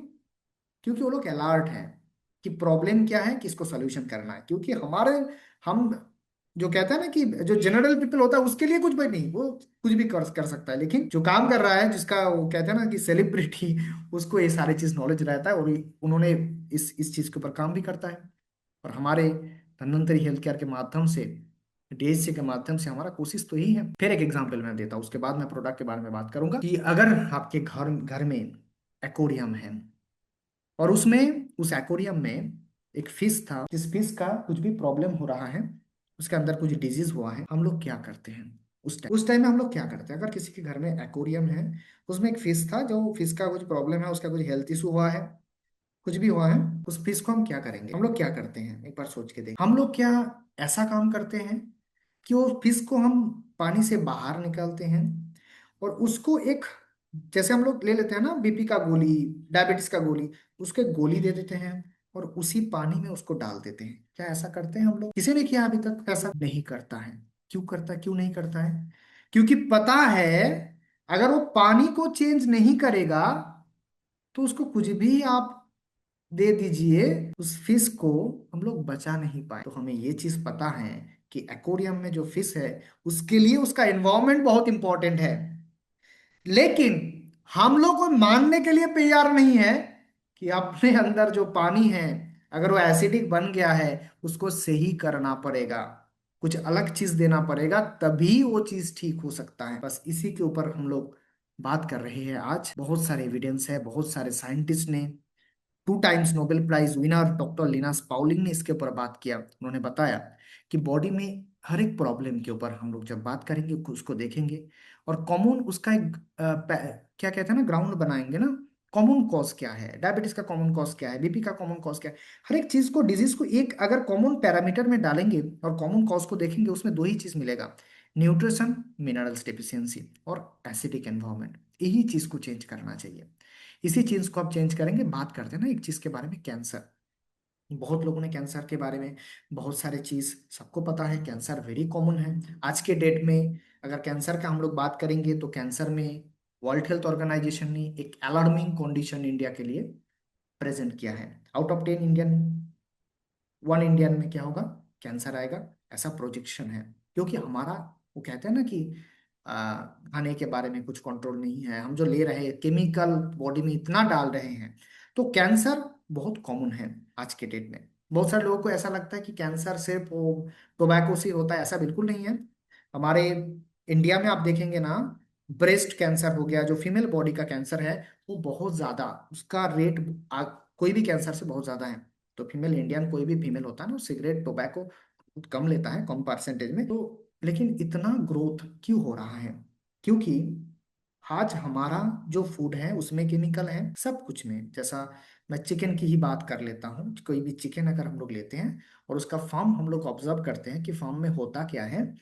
क्योंकि वो लोग अलर्ट हैं कि प्रॉब्लम क्या है, किसको सोल्यूशन करना है। क्योंकि हमारे, हम जो कहते हैं ना कि जो जनरल पीपल होता है उसके लिए कुछ भी नहीं, वो कुछ भी कर सकता है, लेकिन जो काम कर रहा है, जिसका वो कहते हैं ना कि सेलिब्रिटी, उसको ये सारी चीज नॉलेज रहता है, और उन्होंने इस चीज के ऊपर काम भी करता है। और हमारे धन्वंतरी हेल्थ केयर के माध्यम से, डीएससी के माध्यम से हमारा कोशिश तो यही है। फिर एक एग्जांपल मैं देता हूँ, उसके बाद मैं प्रोडक्ट के बारे में बात करूंगा कि अगर आपके घर घर में एक्वेरियम है और उसमें, उस एक्वेरियम में एक फिश था, जिस फिश का कुछ भी प्रॉब्लम हो रहा है, उसके अंदर कुछ डिजीज हुआ है, हम लोग क्या करते हैं? उस टाइम में हम लोग क्या करते हैं? अगर किसी के घर में एक्वेरियम है, उसमें एक फिश था, जो फिश का कुछ प्रॉब्लम है, उसका कुछ हेल्थ इशू हुआ है, कुछ भी हुआ है, उस फिश को हम क्या करेंगे? हम लोग क्या करते हैं, एक बार सोच के देख। हम लोग क्या ऐसा काम करते हैं कि वो फिश को हम पानी से बाहर निकालते हैं और उसको एक, जैसे हम लोग ले लेते हैं ना बीपी का गोली, डायबिटीज का गोली, उसको एक गोली दे देते हैं और उसी पानी में उसको डाल देते हैं। क्या ऐसा करते हैं हम लोग? किसी ने किया अभी तक? ऐसा नहीं करता है। क्यों करता है, क्यों नहीं करता है? क्योंकि पता है अगर वो पानी को चेंज नहीं करेगा तो उसको कुछ भी आप दे दीजिए, उस फिश को हम लोग बचा नहीं पाए। तो हमें ये चीज पता है कि एक्वेरियम में जो फिश है उसके लिए उसका एनवायरनमेंट बहुत इंपॉर्टेंट है, लेकिन हम लोग को मानने के लिए तैयार नहीं है कि अपने अंदर जो पानी है, अगर वो एसिडिक बन गया है, उसको सही करना पड़ेगा, कुछ अलग चीज देना पड़ेगा, तभी वो चीज ठीक हो सकता है। बस इसी के ऊपर हम लोग बात कर रहे हैं आज। बहुत सारे एविडेंस है, बहुत सारे साइंटिस्ट ने, 2 times Nobel prize winner doctor Linus Pauling ने इसके ऊपर बात किया। उन्होंने बताया कि बॉडी में हर एक प्रॉब्लम के ऊपर हम लोग जब बात करेंगे उसको देखेंगे, और कॉमन उसका एक क्या कहते हैं ना, ग्राउंड बनाएंगे ना, कॉमन कॉज क्या है, डायबिटीज का कॉमन कॉज क्या है, बीपी का कॉमन कॉज क्या है, हर एक चीज को, डिजीज को एक अगर कॉमन पैरामीटर में डालेंगे और कॉमन कॉज को देखेंगे, उसमें दो ही चीज मिलेगा, न्यूट्रिशन, मिनरल्स डेफिशिएंसी और एसिडिक एनवायरनमेंट। यही चीज को चेंज करना चाहिए। इसी चीज को आप चेंज करेंगे। बात करते हैं ना एक चीज के बारे में, कैंसर। बहुत लोगों ने कैंसर के बारे में बहुत सारे चीज, सबको पता है कैंसर वेरी कॉमन है आज के डेट में। अगर कैंसर का हम लोग बात करेंगे तो कैंसर में वर्ल्ड हेल्थ ऑर्गेनाइजेशन ने एक अलार्मिंग कंडीशन इंडिया के लिए प्रेजेंट किया है। आउट ऑफ 10 इंडियन, 1 इंडियन में क्या होगा, कैंसर आएगा, ऐसा प्रोजेक्शन है। क्योंकि हमारा, वो कहते हैं ना कि खाने के बारे में कुछ कंट्रोल नहीं है, हम जो ले रहे हैं केमिकल बॉडी में इतना डाल रहे हैं, तो कैंसर बहुत कॉमन है आज के डेट में। बहुत सारे लोगों को ऐसा लगता है कि कैंसर सिर्फ वो टोबैको से होता है, ऐसा बिल्कुल नहीं है। हमारे इंडिया में आप देखेंगे ना, ब्रेस्ट कैंसर हो गया, जो फीमेल बॉडी का कैंसर है, वो बहुत ज्यादा, उसका रेट कोई भी कैंसर से बहुत ज्यादा है। तो फीमेल इंडियन, कोई भी फीमेल होता है ना, सिगरेट टोबैको बहुत कम लेता है, कम परसेंटेज में। तो लेकिन इतना ग्रोथ क्यों हो रहा है? क्योंकि आज हमारा जो फूड है उसमें केमिकल है, सब कुछ में। जैसा मैं चिकन की ही बात कर लेता हूँ, कोई भी चिकन अगर हम लोग लेते हैं और उसका फार्म हम लोग ऑब्जर्व करते हैं कि फार्म में होता क्या है।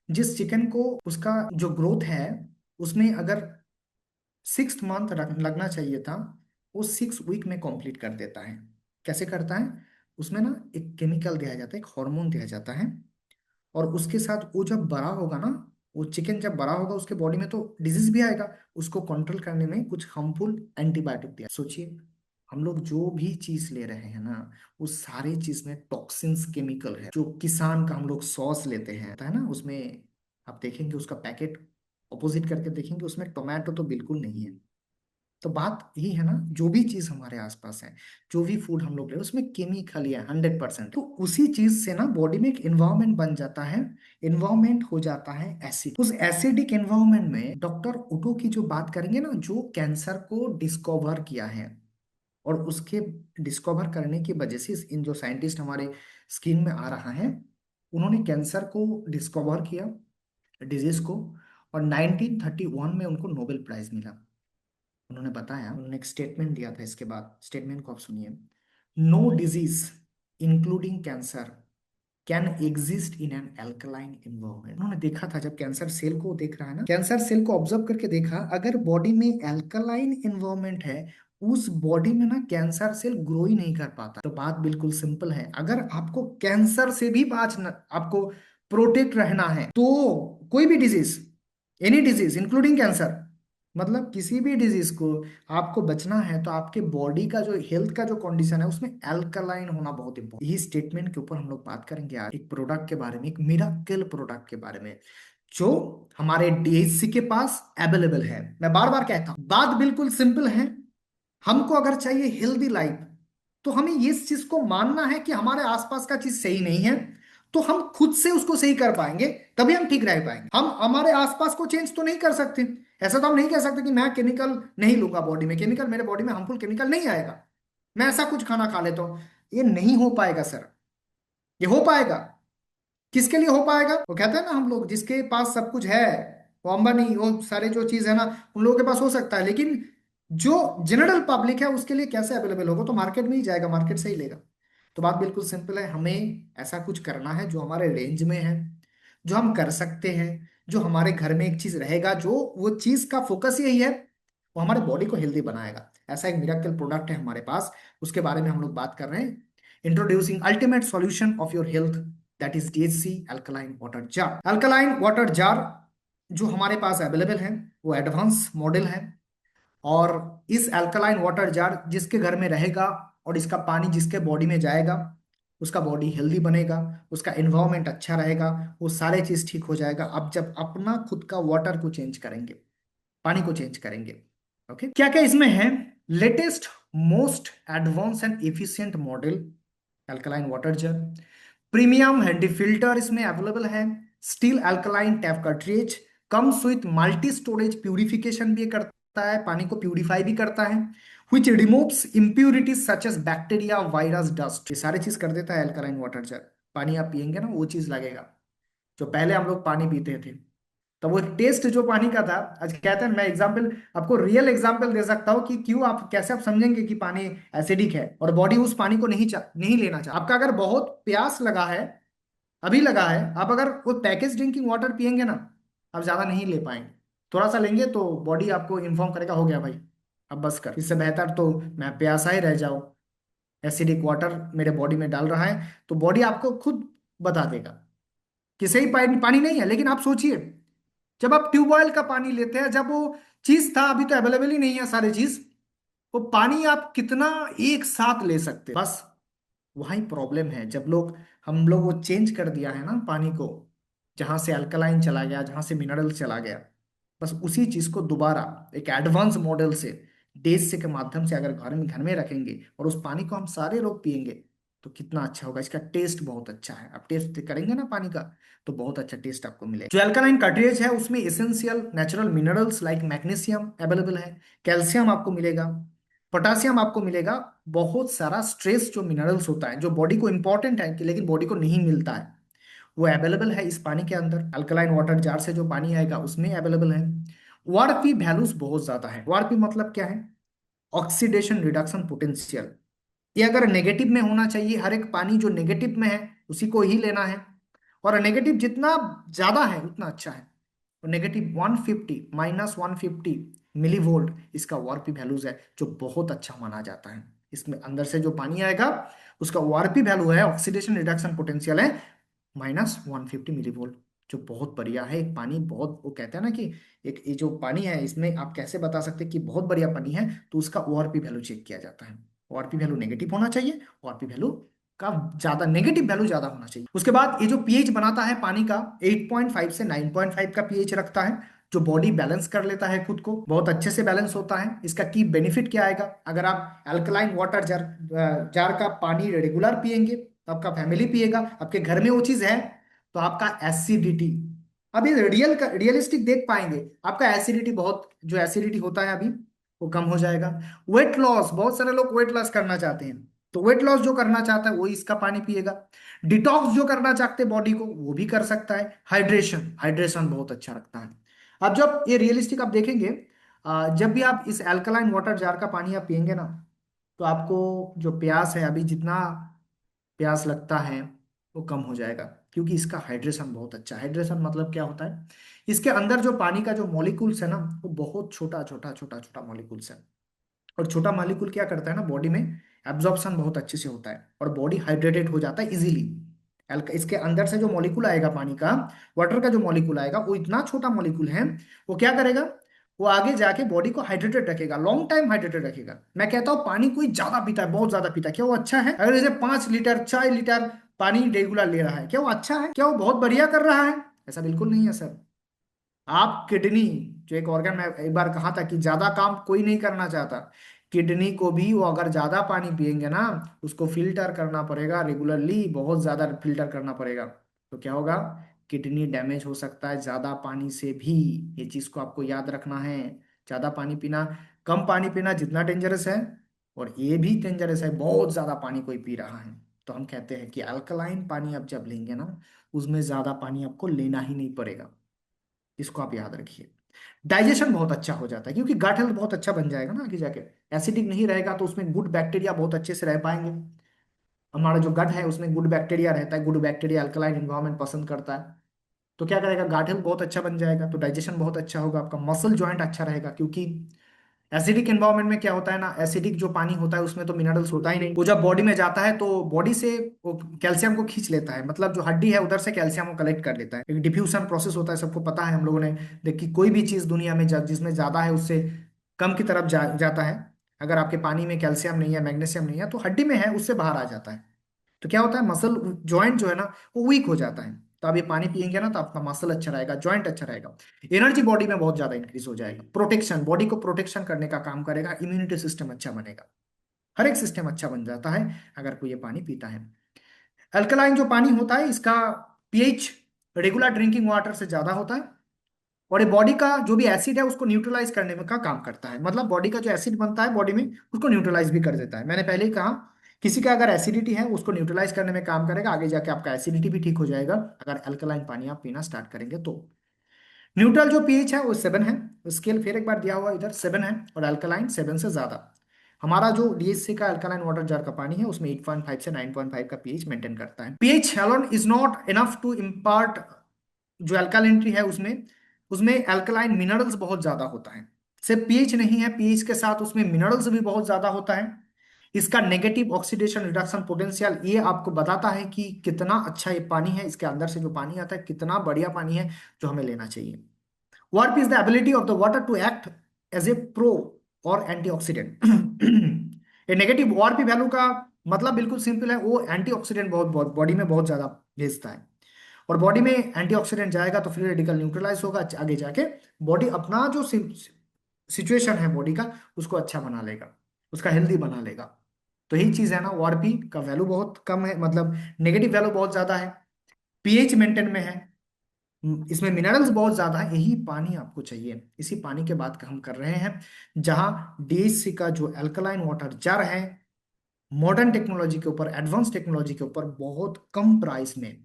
जिस चिकन को, उसका जो ग्रोथ है, उसमें अगर 6 मंथ लगना चाहिए था, वो 6 वीक में कंप्लीट कर देता है। कैसे करता है? उसमें ना एक केमिकल दिया जाता है, एक हार्मोन दिया जाता है, और उसके साथ वो जब बड़ा होगा ना, वो चिकन जब बड़ा होगा उसके बॉडी में, तो डिजीज भी आएगा। उसको कंट्रोल करने में कुछ हार्मफुल एंटीबायोटिक दिया। सोचिए, हम लोग जो भी चीज ले रहे हैं ना, उस सारे चीज में टॉक्सिन्स केमिकल है। जो किसान का हम लोग सॉस लेते हैं, होता है ना, उसमें आप देखेंगे उसका पैकेट ऑपोजिट करके देखेंगे, उसमें टोमेटो तो बिल्कुल नहीं है। तो बात यही है ना, जो भी चीज हमारे आसपास है, जो भी फूड हम लोग ले रहे हैं, उसमें केमिकल ही है 100%। तो उसी चीज से ना बॉडी में एक एनवायरनमेंट बन जाता है, एनवायरनमेंट हो जाता है एसिड। उस एसिडिक एनवायरनमेंट में डॉक्टर ओटो की जो बात करेंगे ना, जो कैंसर को डिस्कवर किया है, और उसके डिस्कवर करने की वजह से इन जो साइंटिस्ट हमारे स्किन में आ रहा है, उन्होंने कैंसर को डिस्कवर किया, डिजीज को, और 1931 में उनको नोबेल प्राइज मिला। उन्होंने बताया, उन्होंने एक स्टेटमेंट दिया था, इसके बाद स्टेटमेंट को आप सुनिए। No disease including cancer can exist in an alkaline environment. उन्होंने देखा था, जब कैंसर सेल को देख रहा है ना, कैंसर सेल को ऑब्जर्व करके देखा, अगर बॉडी में एल्कलाइन एनवायरनमेंट है, उस बॉडी में ना कैंसर सेल ग्रो ही नहीं कर पाता। तो बात बिल्कुल सिंपल है, अगर आपको कैंसर से भी आपको प्रोटेक्ट रहना है, तो कोई भी disease, any disease including cancer, मतलब किसी भी डिजीज को आपको बचना है, तो आपके बॉडी का जो हेल्थ का जो कंडीशन है, उसमें अल्कलाइन होना बहुत इंपॉर्टेंट। यही स्टेटमेंट के ऊपर हम लोग बात करेंगे आज, एक प्रोडक्ट के बारे में, एक मिराकल प्रोडक्ट के बारे में, जो हमारे डीएचसी के पास अवेलेबल है। मैं बार बार कहता हूं, बात बिल्कुल सिंपल है। हमको अगर चाहिए हेल्दी लाइफ, तो हमें इस चीज को मानना है कि हमारे आसपास का चीज सही नहीं है, तो हम खुद से उसको सही कर पाएंगे, तभी हम ठीक रह पाएंगे। हम हमारे आसपास को चेंज तो नहीं कर सकते। ऐसा तो हम नहीं कह सकते कि मैं केमिकल नहीं लूंगा बॉडी में, केमिकल मेरे बॉडी में हार्मफुल केमिकल नहीं आएगा, मैं ऐसा कुछ खाना खा लेता हूं। ये नहीं हो पाएगा सर। ये हो पाएगा, किसके लिए हो पाएगा? वो कहते हैं ना, हम लोग जिसके पास सब कुछ है, वो अंबानी, वो सारे जो चीज है ना, उन लोगों के पास हो सकता है, लेकिन जो जनरल पब्लिक है उसके लिए कैसे अवेलेबल होगा? तो मार्केट में ही जाएगा, मार्केट से ही लेगा। तो बात बिल्कुल सिंपल है, हमें ऐसा कुछ करना है जो हमारे रेंज में है, जो हम कर सकते हैं, जो हमारे घर में एक चीज रहेगा, जो वो चीज का फोकस यही है, वो हमारे बॉडी को हेल्दी बनाएगा। ऐसा एक मिराकल प्रोडक्ट है हमारे पास, उसके बारे में हम लोग बात कर रहे हैं। Introducing ultimate solution of your health, that is DHC alkaline water jar. Alkaline water jar जो हमारे पास अवेलेबल है, वो एडवांस मॉडल है। और इस अल्कलाइन वाटर जार जिसके घर में रहेगा, और इसका पानी जिसके बॉडी में जाएगा उसका बॉडी हेल्दी बनेगा, उसका एनवायरनमेंट अच्छा रहेगा, वो सारे चीज ठीक हो जाएगा। अब जब अपना खुद का वाटर को चेंज करेंगे, पानी को चेंज करेंगे। ओके, क्या क्या इसमें है? Latest most advance and efficient model alkaline water जर, प्रीमियम हैंडी फिल्टर इसमें अवेलेबल है, steel alkaline tap cartridge, comes with multi storage, purification भी करता है, पानी को प्यूरिफाई भी करता है, which removes impurities such as bacteria, virus, dust। ये सारी चीज कर देता है अल्कलाइन वाटर जर। पानी आप पियेंगे ना वो चीज लगेगा जो पहले हम लोग पानी पीते थे। तो वो टेस्ट जो पानी का था, आज कहते हैं, मैं एग्जाम्पल आपको रियल एग्जाम्पल दे सकता हूँ कि क्यों, आप कैसे आप समझेंगे कि पानी एसिडिक है और बॉडी उस पानी को नहीं लेना चाह। आपका अगर बहुत प्यास लगा है, अभी लगा है, आप अगर वो पैकेज ड्रिंकिंग वाटर पियेंगे ना, आप ज्यादा नहीं ले पाएंगे। थोड़ा सा लेंगे तो बॉडी आपको इन्फॉर्म करेगा हो गया भाई, अब बस कर, इससे बेहतर तो मैं प्यासा ही रह जाऊं, एसिडिक वाटर मेरे बॉडी में डाल रहा है। तो बॉडी आपको खुद बता देगा कि सही पानी पानी नहीं है। लेकिन आप सोचिए, जब आप ट्यूबवेल का पानी लेते हैं, जब वो चीज था, अभी तो अवेलेबल ही नहीं है सारी चीज, वो पानी आप कितना एक साथ ले सकते हैं? बस वही प्रॉब्लम है, जब हम लोग वो चेंज कर दिया है ना पानी को, जहां से अल्कलाइन चला गया, जहां से मिनरल चला गया, बस उसी चीज को दोबारा एक एडवांस मॉडल से, देश से के माध्यम से अगर घर में रखेंगे और उस पानी को हम सारे लोग पियेंगे तो कितना अच्छा होगा। इसका टेस्ट बहुत अच्छा है, आप टेस्ट करेंगे ना पानी का तो बहुत अच्छा टेस्ट आपको मिलेगा। जो अल्कलाइन कार्ट्रिज है उसमें essential natural minerals like magnesium available है, कैल्शियम आपको मिलेगा, पोटासियम आपको मिलेगा, बहुत सारा स्ट्रेस जो मिनरल्स होता है जो बॉडी को इंपॉर्टेंट है कि लेकिन बॉडी को नहीं मिलता है, वो अवेलेबल है इस पानी के अंदर। अल्कलाइन वाटर जार से जो पानी आएगा उसमें अवेलेबल है। वारपी वैल्यूज बहुत ज्यादा है। वारपी मतलब क्या है? Oxidation reduction potential. ये अगर नेगेटिव में होना चाहिए, हर एक पानी जो नेगेटिव में है उसी को ही लेना है, और नेगेटिव जितना ज्यादा है उतना अच्छा है। तो नेगेटिव 150 -150 मिली वोल्ट इसका वार्पी वैल्यूज है, जो बहुत अच्छा माना जाता है। इसमें अंदर से जो पानी आएगा उसका वार्पी वैल्यू है, ऑक्सीडेशन रिडक्शन पोटेंशियल है -150 मिली वोल्ट, जो बहुत बढ़िया है। एक पानी बहुत, वो कहते हैं ना कि एक ये जो पानी है इसमें आप कैसे बता सकते हैं कि बहुत बढ़िया पानी है, तो उसका ओआरपी वैल्यू चेक किया जाता है। ओआरपी वैल्यू नेगेटिव होना चाहिए, ओआरपी वैल्यू का ज्यादा, नेगेटिव वैल्यू ज्यादा होना चाहिए। उसके बाद ये जो पीएच बनाता है पानी का, 8.5 से 9.5 का पीएच रखता है, जो बॉडी बैलेंस कर लेता है खुद को, बहुत अच्छे से बैलेंस होता है। इसका की बेनिफिट क्या आएगा? अगर आप अल्कलाइन वाटर जार जार का पानी रेगुलर पिएंगे, आपका फैमिली पिएगा, आपके घर में वो चीज है, तो आपका एसिडिटी, अभी रियलिस्टिक देख पाएंगे, आपका एसिडिटी, बहुत जो एसिडिटी होता है अभी वो कम हो जाएगा। वेट लॉस, बहुत सारे लोग वेट लॉस करना चाहते हैं, तो वेट लॉस जो करना चाहता है वो इसका पानी पिएगा। डिटॉक्स जो करना चाहते हैं बॉडी को वो भी कर सकता है। हाइड्रेशन, हाइड्रेशन बहुत अच्छा रखता है। अब जब ये रियलिस्टिक आप देखेंगे, जब भी आप इस अल्कलाइन वाटर जार का पानी आप पियेंगे ना, तो आपको जो प्यास है, अभी जितना प्यास लगता है वो कम हो जाएगा, क्योंकि इसका हाइड्रेशन बहुत अच्छा है। हाइड्रेशन मतलब क्या होता है? इसके अंदर जो पानी का जो मॉलिक्यूल्स है ना, वो बहुत छोटा छोटा छोटा छोटा मॉलिक्यूल्स है, और छोटा मॉलिक्यूल क्या करता है ना, बॉडी में एब्जॉर्प्शन बहुत अच्छे से होता है और बॉडी हाइड्रेटेड हो जाता है इजीली। इसके अंदर से जो मॉलिक्यूल आएगा पानी का, वाटर का जो मॉलिक्यूल आएगा, वो इतना छोटा मॉलिक्यूल है, वो क्या करेगा, वो आगे जाके बॉडी को हाइड्रेटेड रखेगा, लॉन्ग टाइम हाइड्रेटेड रखेगा। मैं कहता हूँ पानी कोई ज्यादा पीता है, बहुत ज्यादा पीता है, क्या वो अच्छा है? अगर जैसे 5 लीटर 6 लीटर पानी रेगुलर ले रहा है, क्या वो अच्छा है? क्या वो बहुत बढ़िया कर रहा है? ऐसा बिल्कुल नहीं है सर। आप किडनी, जो एक ऑर्गन, मैं एक बार कहा था कि ज्यादा काम कोई नहीं करना चाहता, किडनी को भी वो अगर ज्यादा पानी पिएंगे ना, उसको फिल्टर करना पड़ेगा रेगुलरली, बहुत ज्यादा फिल्टर करना पड़ेगा, तो क्या होगा, किडनी डैमेज हो सकता है ज्यादा पानी से भी। ये चीज को आपको याद रखना है। ज्यादा पानी पीना, कम पानी पीना जितना डेंजरस है, और ये भी डेंजरस है बहुत ज्यादा पानी कोई पी रहा है। तो हम कहते हैं कि अल्कलाइन पानी आप जब लेंगे ना, उसमें ज्यादा पानी आपको लेना ही नहीं पड़ेगा, इसको आप याद रखिए। डाइजेशन बहुत अच्छा हो जाता है, क्योंकि गट हेल्थ बहुत अच्छा बन जाएगा ना आगे जाके। एसिडिक नहीं रहेगा तो उसमें गुड बैक्टीरिया बहुत अच्छे से रह पाएंगे। हमारा जो गट है उसमें गुड बैक्टीरिया रहता है, गुड बैक्टीरिया अल्कलाइन एनवायरनमेंट पसंद करता है, तो क्या करेगा, गट हेल्थ बहुत अच्छा बन जाएगा, तो डाइजेशन बहुत अच्छा होगा, आपका मसल जॉइंट अच्छा रहेगा। क्योंकि एसिडिक एनवायरनमेंट में क्या होता है ना, एसिडिक जो पानी होता है उसमें तो मिनरल्स होता ही नहीं, वो जब बॉडी में जाता है तो बॉडी से वो कैल्शियम को खींच लेता है, मतलब जो हड्डी है उधर से कैल्शियम को कलेक्ट कर लेता है। एक डिफ्यूजन प्रोसेस होता है, सबको पता है, हम लोगों ने देखी, कोई भी चीज दुनिया में जिसमें ज्यादा है उससे कम की तरफ जाता है। अगर आपके पानी में कैल्शियम नहीं है, मैग्नीशियम नहीं है, तो हड्डी में है उससे बाहर आ जाता है। तो क्या होता है, मसल जॉइंट जो है ना वो वीक हो जाता है। तो आप ये पानी पियेंगे ना तो आपका मसल अच्छा रहेगा, जॉइंट अच्छा रहेगा, एनर्जी बॉडी में बहुत ज्यादा इंक्रीज हो जाएगा, प्रोटेक्शन, बॉडी को प्रोटेक्शन करने का काम करेगा, इम्यूनिटी सिस्टम अच्छा बनेगा, हर एक सिस्टम अच्छा बन जाता है अगर कोई ये पानी पीता है। अल्कलाइन जो पानी होता है इसका पीएच रेगुलर ड्रिंकिंग वाटर से ज्यादा होता है, और ये बॉडी का जो भी एसिड है उसको न्यूट्रलाइज करने में का काम करता है। मतलब बॉडी का जो एसिड बनता है बॉडी में उसको न्यूट्रलाइज भी कर देता है। मैंने पहले ही कहा, किसी का अगर एसिडिटी है उसको न्यूट्रलाइज करने में काम करेगा, आगे जाके आपका एसिडिटी भी ठीक हो जाएगा अगर अल्कलाइन पानी आप पीना स्टार्ट करेंगे तो। न्यूट्रल जो पीएच है वो 7 है, स्केल फिर एक बार दिया हुआ इधर 7 है, और अल्कलाइन 7 से ज्यादा। हमारा जो डीएससी का अल्कलाइन वाटर जार का पानी है उसमें 8.5 से 9.5 का पीएच मेंटेन करता है। PH alone is not enough to impart, जो अल्कालिनिटी है उसमें उसमें अल्कलाइन मिनरल्स बहुत ज्यादा होता है। सिर्फ पीएच नहीं है, पीएच के साथ उसमें मिनरल्स भी बहुत ज्यादा होता है। इसका नेगेटिव ऑक्सीडेशन रिडक्शन पोटेंशियल ये आपको बताता है कि कितना अच्छा ये पानी है, इसके अंदर से जो पानी आता है कितना बढ़िया पानी है जो हमें लेना चाहिए। ORP is the ability of the water to act as a pro or antioxidant. ये नेगेटिव वार्प वैल्यू का मतलब बिल्कुल सिंपल है, वो एंटीऑक्सीडेंट बहुत बहुत बॉडी में बहुत ज्यादा भेजता है, और बॉडी में एंटीऑक्सीडेंट जाएगा तो फ्री रेडिकल न्यूट्रलाइज होगा, आगे जाके बॉडी अपना जो सिचुएशन है बॉडी का उसको अच्छा बना लेगा, उसका हेल्दी बना लेगा। तो यही चीज है ना, वार्पी का वैल्यू बहुत कम है, मतलब नेगेटिव वैल्यू बहुत ज्यादा है, पीएच मेंटेन में है, इसमें मिनरल्स बहुत ज्यादा है, यही पानी आपको चाहिए। इसी पानी के बात का हम कर रहे हैं, जहां डीएचसी का जो अल्कलाइन वाटर जार है मॉडर्न टेक्नोलॉजी के ऊपर, एडवांस टेक्नोलॉजी के ऊपर बहुत कम प्राइस में,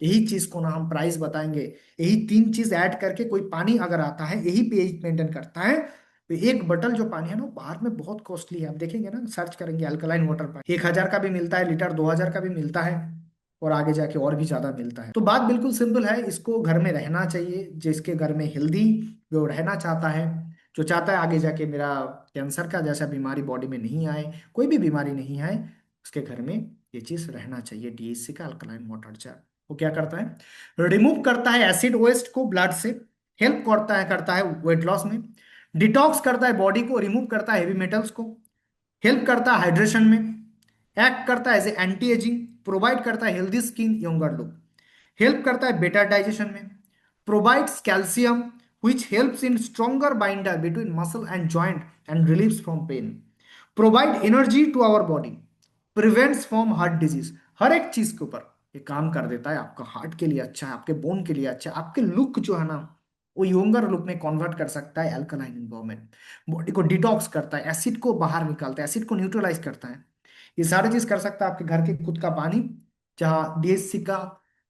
यही चीज को ना हम प्राइस बताएंगे, यही तीन चीज ऐड करके कोई पानी अगर आता है यही पीएच मेंटेन करता है, तो एक बटल जो पानी है ना वो बाहर में बहुत कॉस्टली है। आप देखेंगे ना, सर्च करेंगे अल्कलाइन वाटर पानी 1,000 का भी मिलता है लीटर, 2,000 का भी मिलता है, और आगे जाके और भी ज्यादा मिलता है। तो बात बिल्कुल सिंपल है, इसको घर में रहना चाहिए, जिसके घर में हेल्दी जो रहना चाहता है, जो चाहता है आगे जाके मेरा कैंसर का जैसा बीमारी बॉडी में नहीं आए, कोई भी बीमारी नहीं आए, उसके घर में ये चीज रहना चाहिए। डीएचसी का अल्कलाइन वाटर जार वो क्या करता है, रिमूव करता है एसिड वेस्ट को ब्लड से, हेल्प करता है वेट लॉस में, डिटॉक्स करता है बॉडी को, रिमूव करता है हेवी मेटल्स को, हेल्प करता है हाइड्रेशन में, एक्ट करता है as a anti aging, provide करता है healthy skin younger look, help करता है बेटर डाइजेशन में, provides calcium which helps in stronger binder between muscle and joint and relieves from pain, provide energy to our body, prevents from heart disease। हर एक चीज के ऊपर ये काम कर देता है, आपका हार्ट के लिए अच्छा है, आपके बोन के लिए अच्छा है, आपके लुक जो है ना वो यंगर लुक में कन्वर्ट कर सकता है अल्कलाइन एनवायरमेंट, बॉडी को डिटॉक्स करता है, एसिड को बाहर निकालता है, एसिड को न्यूट्रलाइज करता है। ये सारी चीज कर सकता है आपके घर के खुद का पानी, जहाँ डीएचसी का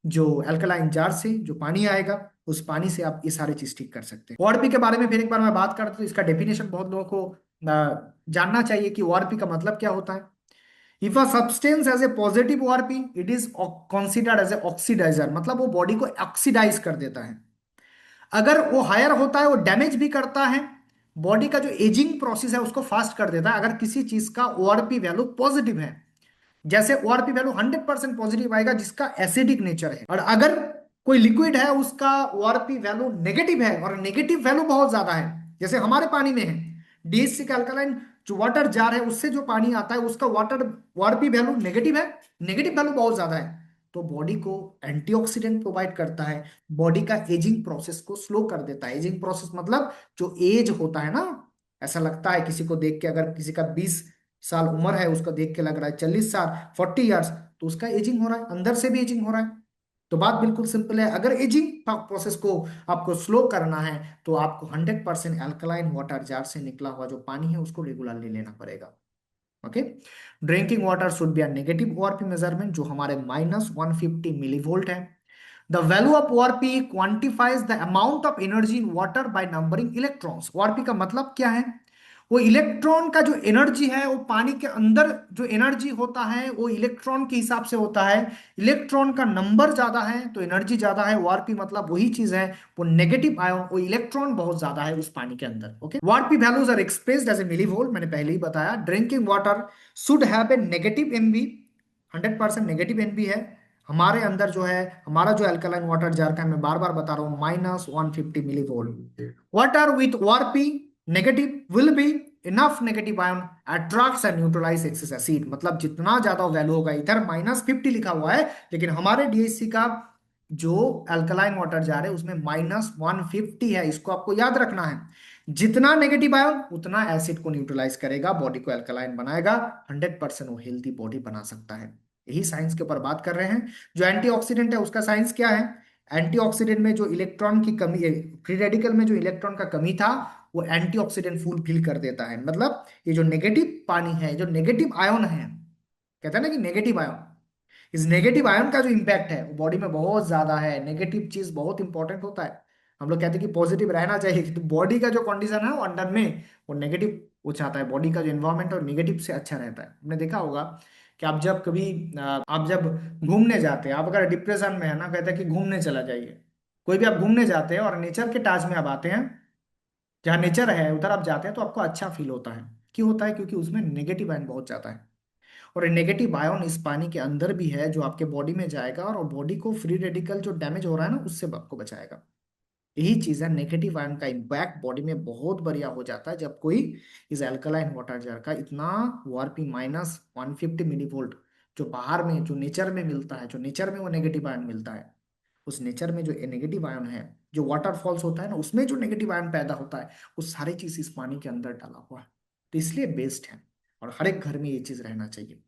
जो अल्कलाइन जार से जो पानी आएगा उस पानी से आप ये सारी चीज ठीक कर सकते हैं। ओआरपी के बारे में फिर एक बार मैं बात करता हूं, तो इसका डेफिनेशन बहुत लोगों को जानना चाहिए कि ओआरपी का मतलब क्या होता है। If a substance as a positive ORP it is considered as a oxidizer, मतलब वो बॉडी को ऑक्सीडाइज कर देता है। अगर वो हायर होता है वो डैमेज भी करता है, बॉडी का जो एजिंग प्रोसेस है उसको फास्ट कर देता है। अगर किसी चीज का ओआरपी वैल्यू पॉजिटिव है, जैसे ओआरपी वैल्यू 100% पॉजिटिव आएगा जिसका एसिडिक नेचर है, और अगर कोई लिक्विड है उसका ओआरपी वैल्यू नेगेटिव है और नेगेटिव वैल्यू बहुत ज्यादा है, जैसे हमारे पानी में है, डीएचसी का अल्कलाइन जो वाटर जार है उससे जो पानी आता है उसका वाटर ओआरपी वैल्यू नेगेटिव है, नेगेटिव वैल्यू बहुत ज्यादा है, तो बॉडी को एंटीऑक्सीडेंट प्रोवाइड करता है, बॉडी का एजिंग प्रोसेस को स्लो कर देता है। एजिंग प्रोसेस मतलब जो एज होता है ना, ऐसा लगता है किसी को देख के, अगर किसी का 20 साल उम्र है उसको देख के लग रहा है 40 साल, 40 ईयर्स, तो उसका एजिंग हो रहा है, अंदर से भी एजिंग हो रहा है। तो बात बिल्कुल सिंपल है, अगर एजिंग प्रोसेस को आपको स्लो करना है तो आपको 100% अल्कलाइन वाटर जार से निकला हुआ जो पानी है उसको रेगुलरली लेना पड़ेगा। Okay, drinking water should be a negative ORP measurement, जो हमारे -150 मिलीवोल्ट है। The value of ORP quantifies the amount of energy in water by numbering electrons. ORP का मतलब क्या है, वो इलेक्ट्रॉन का जो एनर्जी है, वो पानी के अंदर जो एनर्जी होता है वो इलेक्ट्रॉन के हिसाब से होता है। इलेक्ट्रॉन का नंबर ज्यादा है तो एनर्जी ज्यादा है, वार्पी मतलब वही चीज है, वो नेगेटिव आयन, वो इलेक्ट्रॉन बहुत ज्यादा है उस पानी के अंदर। Okay, ORP values are expressed as a millivolt, मैंने पहले ही बताया। Drinking water should have a negative NV, 100% negative NV है। हमारे अंदर जो है, हमारा जो अल्कलाइन वाटर जार का है, मैं बार बार बता रहा हूँ, -150 millivolt. Water with ORP negative will be enough negative ion attracts and neutralize excess acid. मतलब जितना ज्यादा वैल्यू होगा, इधर -50 लिखा हुआ है, लेकिन हमारे डीएससी का जो अल्कलाइन वाटर जार है उसमें -150 है। इसको आपको याद रखना है। जितना नेगेटिव आयन उतना एसिड को न्यूट्रलाइज करेगा, बॉडी को अल्कलाइन बनाएगा, 100% वो हेल्थी बॉडी बना सकता है। यही साइंस के ऊपर बात कर रहे हैं। जो एंटीऑक्सीडेंट है उसका साइंस क्या है? एंटीऑक्सीडेंट में जो इलेक्ट्रॉन की कमी है, फ्री रेडिकल में जो इलेक्ट्रॉन का कमी था, वो एंटीऑक्सीडेंट फुलफिल कर देता है। मतलब ये जो नेगेटिव पानी है, जो नेगेटिव आयन है, कहते हैं ना कि नेगेटिव आयन, इस नेगेटिव आयन का जो इम्पैक्ट है वो बॉडी में बहुत ज्यादा है। नेगेटिव चीज बहुत इंपॉर्टेंट होता है। हम लोग कहते हैं कि पॉजिटिव रहना चाहिए, तो बॉडी का जो कंडीशन है वो अंदर में वो नेगेटिव वो चाहता है। बॉडी का जो एनवायरमेंट और नेगेटिव से अच्छा रहता है। हमने देखा होगा कि आप जब कभी आप जब घूमने जाते हैं, आप अगर डिप्रेशन में है ना, कहते हैं कि घूमने चला जाइए। कोई भी आप घूमने जाते हैं और नेचर के टच में आप आते हैं, जहाँ नेचर है उधर आप जाते हैं, तो आपको अच्छा फील होता है। क्यों होता है? क्योंकि उसमें नेगेटिव आयन बहुत ज्यादा है। और नेगेटिव आयन इस पानी के अंदर भी है, जो आपके बॉडी में जाएगा और बॉडी को फ्री रेडिकल जो डैमेज हो रहा है ना उससे आपको बचाएगा। यही चीज है, नेगेटिव आयन का इम्पैक्ट बॉडी में बहुत बढ़िया हो जाता है जब कोई इस अल्कलाइन वाटर जार का इतना वार्पिंग -150 मिलीवोल्ट, जो बाहर में जो नेचर में मिलता है, जो नेचर में वो नेगेटिव आयन मिलता है, उस नेचर में जो नेगेटिव आयन है, जो वाटरफॉल्स होता है ना उसमें जो नेगेटिव आयन पैदा होता है, वो सारी चीज इस पानी के अंदर डाला हुआ है। तो इसलिए बेस्ट है। और हर एक घर में ये चीज रहना चाहिए।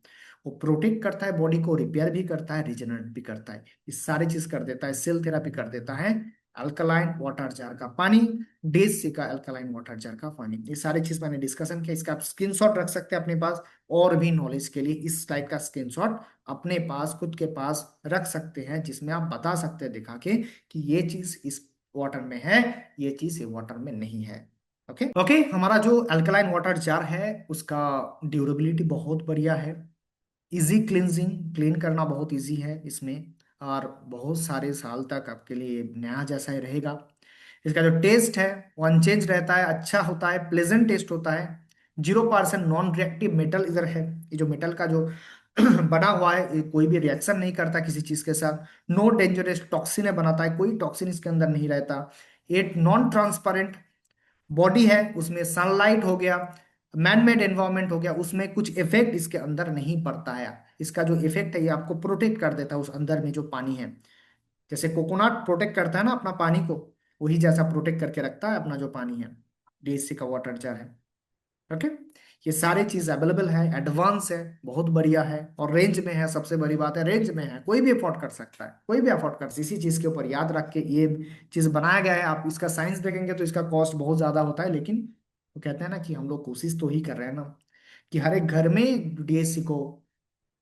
वो प्रोटेक्ट करता है बॉडी को, रिपेयर भी करता है, रिजेनरेट भी करता है, ये सारी चीज कर देता है। सेल थेरापी कर देता है अल्कलाइन वाटर जार का पानी, डेज का अल्कलाइन वाटर जार का पानी। ये सारी चीज मैंने डिस्कशन किया। इसका आप स्क्रीनशॉट रख सकते हैं अपने पास। और भी नॉलेज के लिए इस टाइप का स्क्रीनशॉट अपने पास, खुद के पास रख सकते हैं, जिसमें आप बता सकते हैं दिखा के कि ये चीज इस वाटर में है, ये चीज ये वाटर में नहीं है। Okay okay. हमारा जो अल्कलाइन वाटर जार है उसका ड्यूरेबिलिटी बहुत बढ़िया है। इजी क्लींजिंग, क्लीन करना बहुत इजी है इसमें, और बहुत सारे साल तक आपके लिए नया जैसा ही रहेगा। इसका जो टेस्ट है वो अनचेंज रहता है, अच्छा होता है, प्लेजेंट टेस्ट होता है। 0% नॉन रिएक्टिव मेटल इधर है। ये जो मेटल का जो बना हुआ है, ये कोई भी रिएक्शन नहीं करता किसी चीज के साथ। नो डेंजरस टॉक्सिन बनाता है, कोई टॉक्सिन इसके अंदर नहीं रहता। ये नॉन ट्रांसपेरेंट बॉडी है, उसमें सनलाइट हो गया, मैन मेड एनवायरनमेंट हो गया, उसमें कुछ इफेक्ट इसके अंदर नहीं पड़ता है। इसका जो इफेक्ट है ये आपको प्रोटेक्ट कर देता है उस अंदर में जो पानी है। जैसे कोकोनट प्रोटेक्ट करता है ना अपना पानी को, वही जैसा प्रोटेक्ट करके रखता है अपना जो पानी है, डीएससी का वाटर जार है। ओके। ये सारी चीज अवेलेबल है, एडवांस है, बहुत बढ़िया है, और रेंज में है। सबसे बड़ी बात है रेंज में है, कोई भी अफोर्ड कर सकता है, कोई भी अफोर्ड कर। इसी चीज के ऊपर याद रख के ये चीज बनाया गया है। आप इसका साइंस देखेंगे तो इसका कॉस्ट बहुत ज्यादा होता है, लेकिन वो कहते हैं ना कि हम लोग कोशिश तो ही कर रहे हैं ना कि हर एक घर में डीएससी को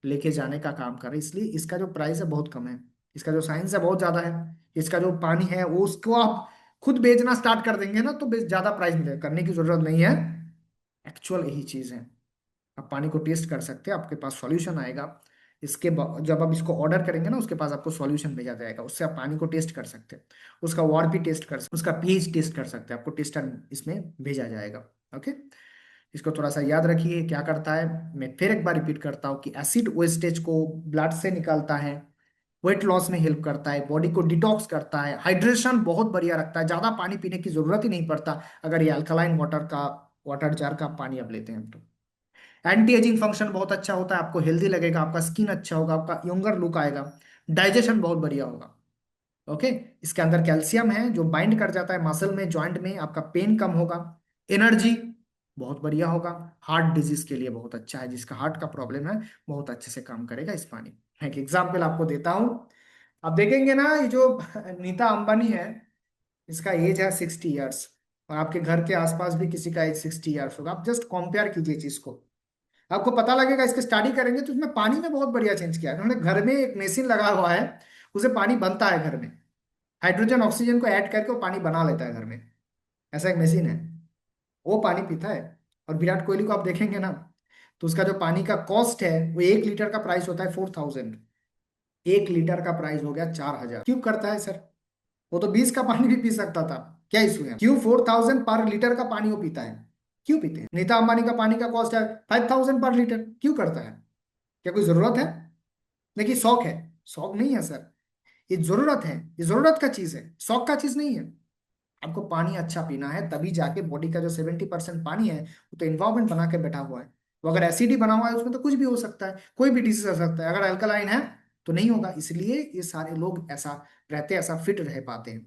लेके जाने का काम कर रहे हैं। इसलिए इसका जो प्राइस है बहुत कम है, इसका जो साइंस है बहुत ज्यादा है। इसका जो पानी है वो उसको आप खुद बेचना स्टार्ट कर देंगे ना तो ज्यादा प्राइस मिलेगा, करने की जरूरत नहीं है। एक्चुअल यही चीज है। आप पानी को टेस्ट कर सकते हैं, आपके पास सॉल्यूशन आएगा। जब आप इसको ऑर्डर करेंगे ना उसके पास आपको सॉल्यूशन भेजा जाएगा, उससे आप पानी को टेस्ट कर सकते हैं। उसका वार टेस्ट कर सकते, उसका पीएच टेस्ट कर सकते हैं, आपको टेस्टर इसमें भेजा जाएगा। ओके। इसको थोड़ा सा याद रखिए क्या करता है। मैं फिर एक बार रिपीट करता हूँ कि एसिड वेस्टेज को ब्लड से निकालता है, वेट लॉस में हेल्प करता है, बॉडी को डिटॉक्स करता है, हाइड्रेशन बहुत बढ़िया रखता है, ज्यादा पानी पीने की जरूरत ही नहीं पड़ता अगर ये अल्कलाइन वाटर जार का पानी आप लेते हैं तो। एंटी एजिंग फंक्शन बहुत अच्छा होता है, आपको हेल्दी लगेगा, आपका स्किन अच्छा होगा, आपका यंगर लुक आएगा, डाइजेशन बहुत बढ़िया होगा। ओके। इसके अंदर कैल्शियम है जो बाइंड कर जाता है मसल में, जॉइंट में, आपका पेन कम होगा, एनर्जी बहुत बढ़िया होगा। हार्ट डिजीज के लिए बहुत अच्छा है, जिसका हार्ट का प्रॉब्लम है बहुत अच्छे से काम करेगा इस पानी। मैं एक एग्जाम्पल आपको देता हूँ। आप देखेंगे ना ये जो नीता अंबानी है, इसका एज है 60 ईयर्स, और आपके घर के आसपास भी किसी का एज 60 ईयर्स होगा। आप जस्ट कंपेयर कीजिए चीज को, आपको पता लगेगा। इसकी स्टडी करेंगे तो उसमें पानी में बहुत बढ़िया चेंज किया है उन्होंने। घर में एक मशीन लगा हुआ है, उसे पानी बनता है घर में, हाइड्रोजन ऑक्सीजन को ऐड करके वो पानी बना लेता है घर में। ऐसा एक मशीन है, वो पानी पीता है। और विराट कोहली को आप देखेंगे ना, तो उसका जो पानी का कॉस्ट है वो 1 लीटर का प्राइस होता है 4000। 1 लीटर का प्राइस हो गया 4000। क्यों करता है सर? वो तो 20 का पानी भी पी सकता था। क्या इशू है? क्यों 4000 पर लीटर का पानी वो पीता है? क्यों पीते हैं? नीता अंबानी का पानी का कॉस्ट है 5000 पर लीटर। क्यों करता है? क्या कोई जरूरत है? देखिए शौक है, शौक नहीं है सर, ये जरूरत है, ये जरूरत का चीज है, शौक का चीज नहीं है। आपको पानी अच्छा पीना है, तभी जाके बॉडी का जो 70% पानी है वो तो इन्वायरमेंट बना के बैठा हुआ है। वो अगर एसिड ही बना हुआ है उसमें तो कुछ भी हो सकता है, कोई भी डिसीज आ सकता है। अगर अल्कलाइन है तो नहीं होगा, इसलिए ये सारे लोग ऐसा रहते हैं, ऐसा फिट रह पाते हैं।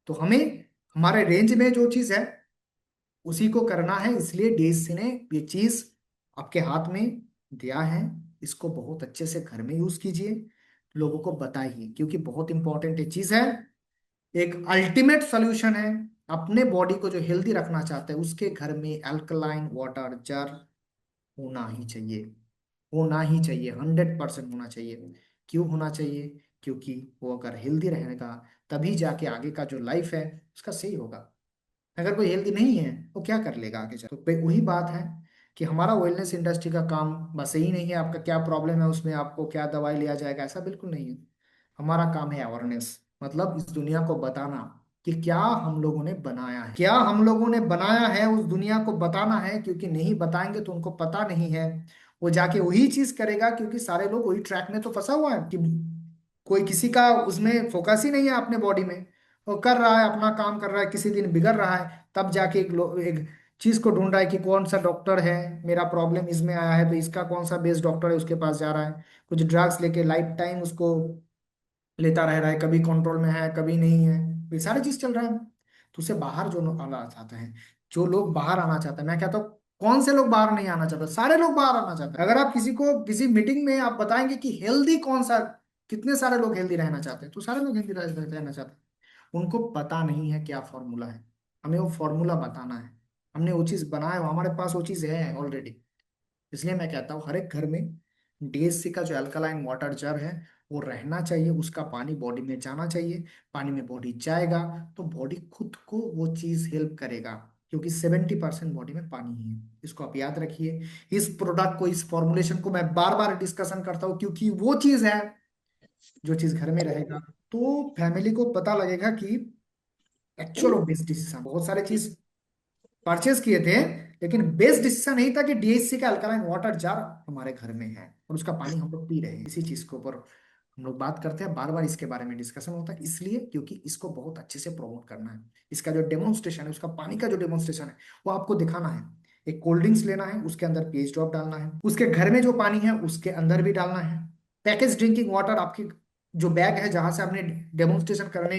तो हमें हमारे रेंज में जो चीज है उसी को करना है, इसलिए डीएससी ने ये चीज आपके हाथ में दिया है। इसको बहुत अच्छे से घर में यूज कीजिए, लोगों को बताइए, क्योंकि बहुत इंपॉर्टेंट ये चीज है, एक अल्टीमेट सोल्यूशन है। अपने बॉडी को जो हेल्दी रखना चाहते हैं उसके घर में अल्कलाइन वाटर जार होना ही चाहिए, होना ही चाहिए, 100% होना चाहिए। क्यों होना चाहिए? क्योंकि वो अगर हेल्दी रहेगा तभी जाके आगे का जो लाइफ है उसका सही होगा। अगर कोई हेल्दी नहीं है तो क्या कर लेगा आगे चल, तो वही बात है कि हमारा वेलनेस इंडस्ट्री का काम बस यही नहीं है आपका क्या प्रॉब्लम है उसमें आपको क्या दवाई लिया जाएगा, ऐसा बिल्कुल नहीं है। हमारा काम है अवेयरनेस, मतलब इस दुनिया को बताना कि क्या हम लोगों ने बनाया है, क्या हम लोगों ने बनाया है उस दुनिया को बताना है, क्योंकि नहीं बताएंगे तो उनको पता नहीं है। वो जाके वही चीज करेगा, क्योंकि सारे लोग वही ट्रैक में तो फंसा हुआ है कि कोई किसी का उसमें फोकस ही नहीं है अपने बॉडी में। वो कर रहा है अपना काम कर रहा है, किसी दिन बिगड़ रहा है तब जाके एक चीज को ढूंढ रहा है कि कौन सा डॉक्टर है, मेरा प्रॉब्लम इसमें आया है तो इसका कौन सा बेस्ट डॉक्टर है उसके पास जा रहा है। कुछ ड्रग्स लेके लाइफ टाइम उसको लेता रह रहा है, कभी कंट्रोल में है कभी नहीं है, ये सारी चीज चल रहा है। तो उसे बाहर जो आना चाहते हैं, जो लोग बाहर आना चाहते हैं, मैं कहता हूँ कौन से लोग बाहर नहीं आना चाहते, सारे लोग बाहर आना चाहते हैं। अगर आप किसी को किसी मीटिंग में आप बताएंगे कि हेल्दी कौन सा, कितने सारे लोग हेल्दी रहना चाहते हैं, तो सारे लोग हेल्दी रहना चाहते हैं। उनको पता नहीं है क्या फॉर्मूला है, हमें वो फॉर्मूला बताना है। हमने वो चीज बनाया, हमारे पास वो चीज है ऑलरेडी। इसलिए मैं कहता हूँ हर एक घर में डीएससी का जो अल्कलाइन वाटर जर है वो रहना चाहिए, उसका पानी बॉडी में जाना चाहिए। पानी में बॉडी जाएगा तो बॉडी खुद को वो चीज हेल्प करेगा, क्योंकि 70% बॉडी में पानी ही है। इसको आप याद रखिए। इस प्रोडक्ट को, इस फॉर्मुलेशन को मैं बार बार डिस्कशन करता हूँ, क्योंकि वो चीज है जो चीज घर में रहेगा तो फैमिली को पता लगेगा कि एक्चुअल ऑफ बेस्ट डिसीजन। बहुत सारे चीज परचेज किए थे, लेकिन बेस्ट डिसीजन यही था कि डीएससी का अल्कलाइन वाटर जार हमारे घर में है और उसका पानी हम लोग पी रहे हैं। इसी चीज के ऊपर हम लोग बात करते हैं, बार बार इसके बारे में डिस्कशन होता है, इसलिए क्योंकि इसको बहुत अच्छे से प्रमोट करना है। इसका जो डेमोन्स्ट्रेशन है, उसका पानी का जो डेमोन्स्ट्रेशन है वो आपको दिखाना है। एक कोल्ड ड्रिंक्स लेना है, उसके अंदर पीएच ड्रॉप डालना है, उसके घर में जो पानी है उसके अंदर भी डालना है। पैकेज ड्रिंकिंग वाटर आपकी जो बैग है जहां से आपने डेमोन्स्ट्रेशन करने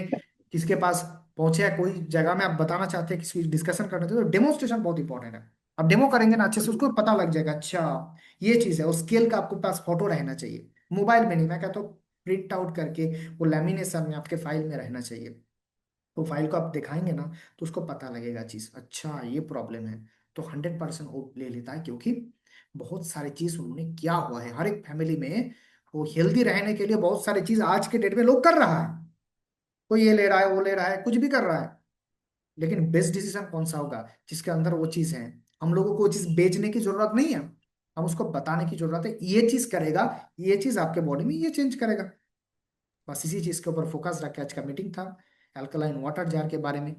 किसके पास पहुंचे या कोई जगह में आप बताना चाहते हैं, किसी डिस्कशन करना चाहते हैं, तो डेमोन्स्ट्रेशन बहुत इंपॉर्टेंट है। आप डेमो करेंगे ना अच्छे से, उसको पता लग जाएगा अच्छा ये चीज है। और स्केल का आपके पास फोटो रहना चाहिए, मोबाइल में नहीं, मैं कहता हूँ प्रिंट आउट करके वो लेमिनेशन में आपके फाइल में रहना चाहिए। तो फाइल को आप दिखाएंगे ना तो उसको पता लगेगा चीज, अच्छा ये प्रॉब्लम है। तो 100% वो ले लेता है, क्योंकि बहुत सारी चीज उन्होंने किया हुआ है हर एक फैमिली में। वो हेल्दी रहने के लिए बहुत सारी चीज आज के डेट में लोग कर रहा है, कोई ये ले रहा है वो ले रहा है कुछ भी कर रहा है। लेकिन बेस्ट डिसीजन कौन सा होगा जिसके अंदर वो चीज है? हम लोगों को वो चीज बेचने की जरूरत नहीं है, हम उसको बताने की जरूरत है, ये चीज करेगा, ये चीज आपके बॉडी में ये चेंज करेगा। बस इसी चीज के ऊपर फोकस रख के आज का मीटिंग था, अल्कलाइन वाटर जार के बारे में।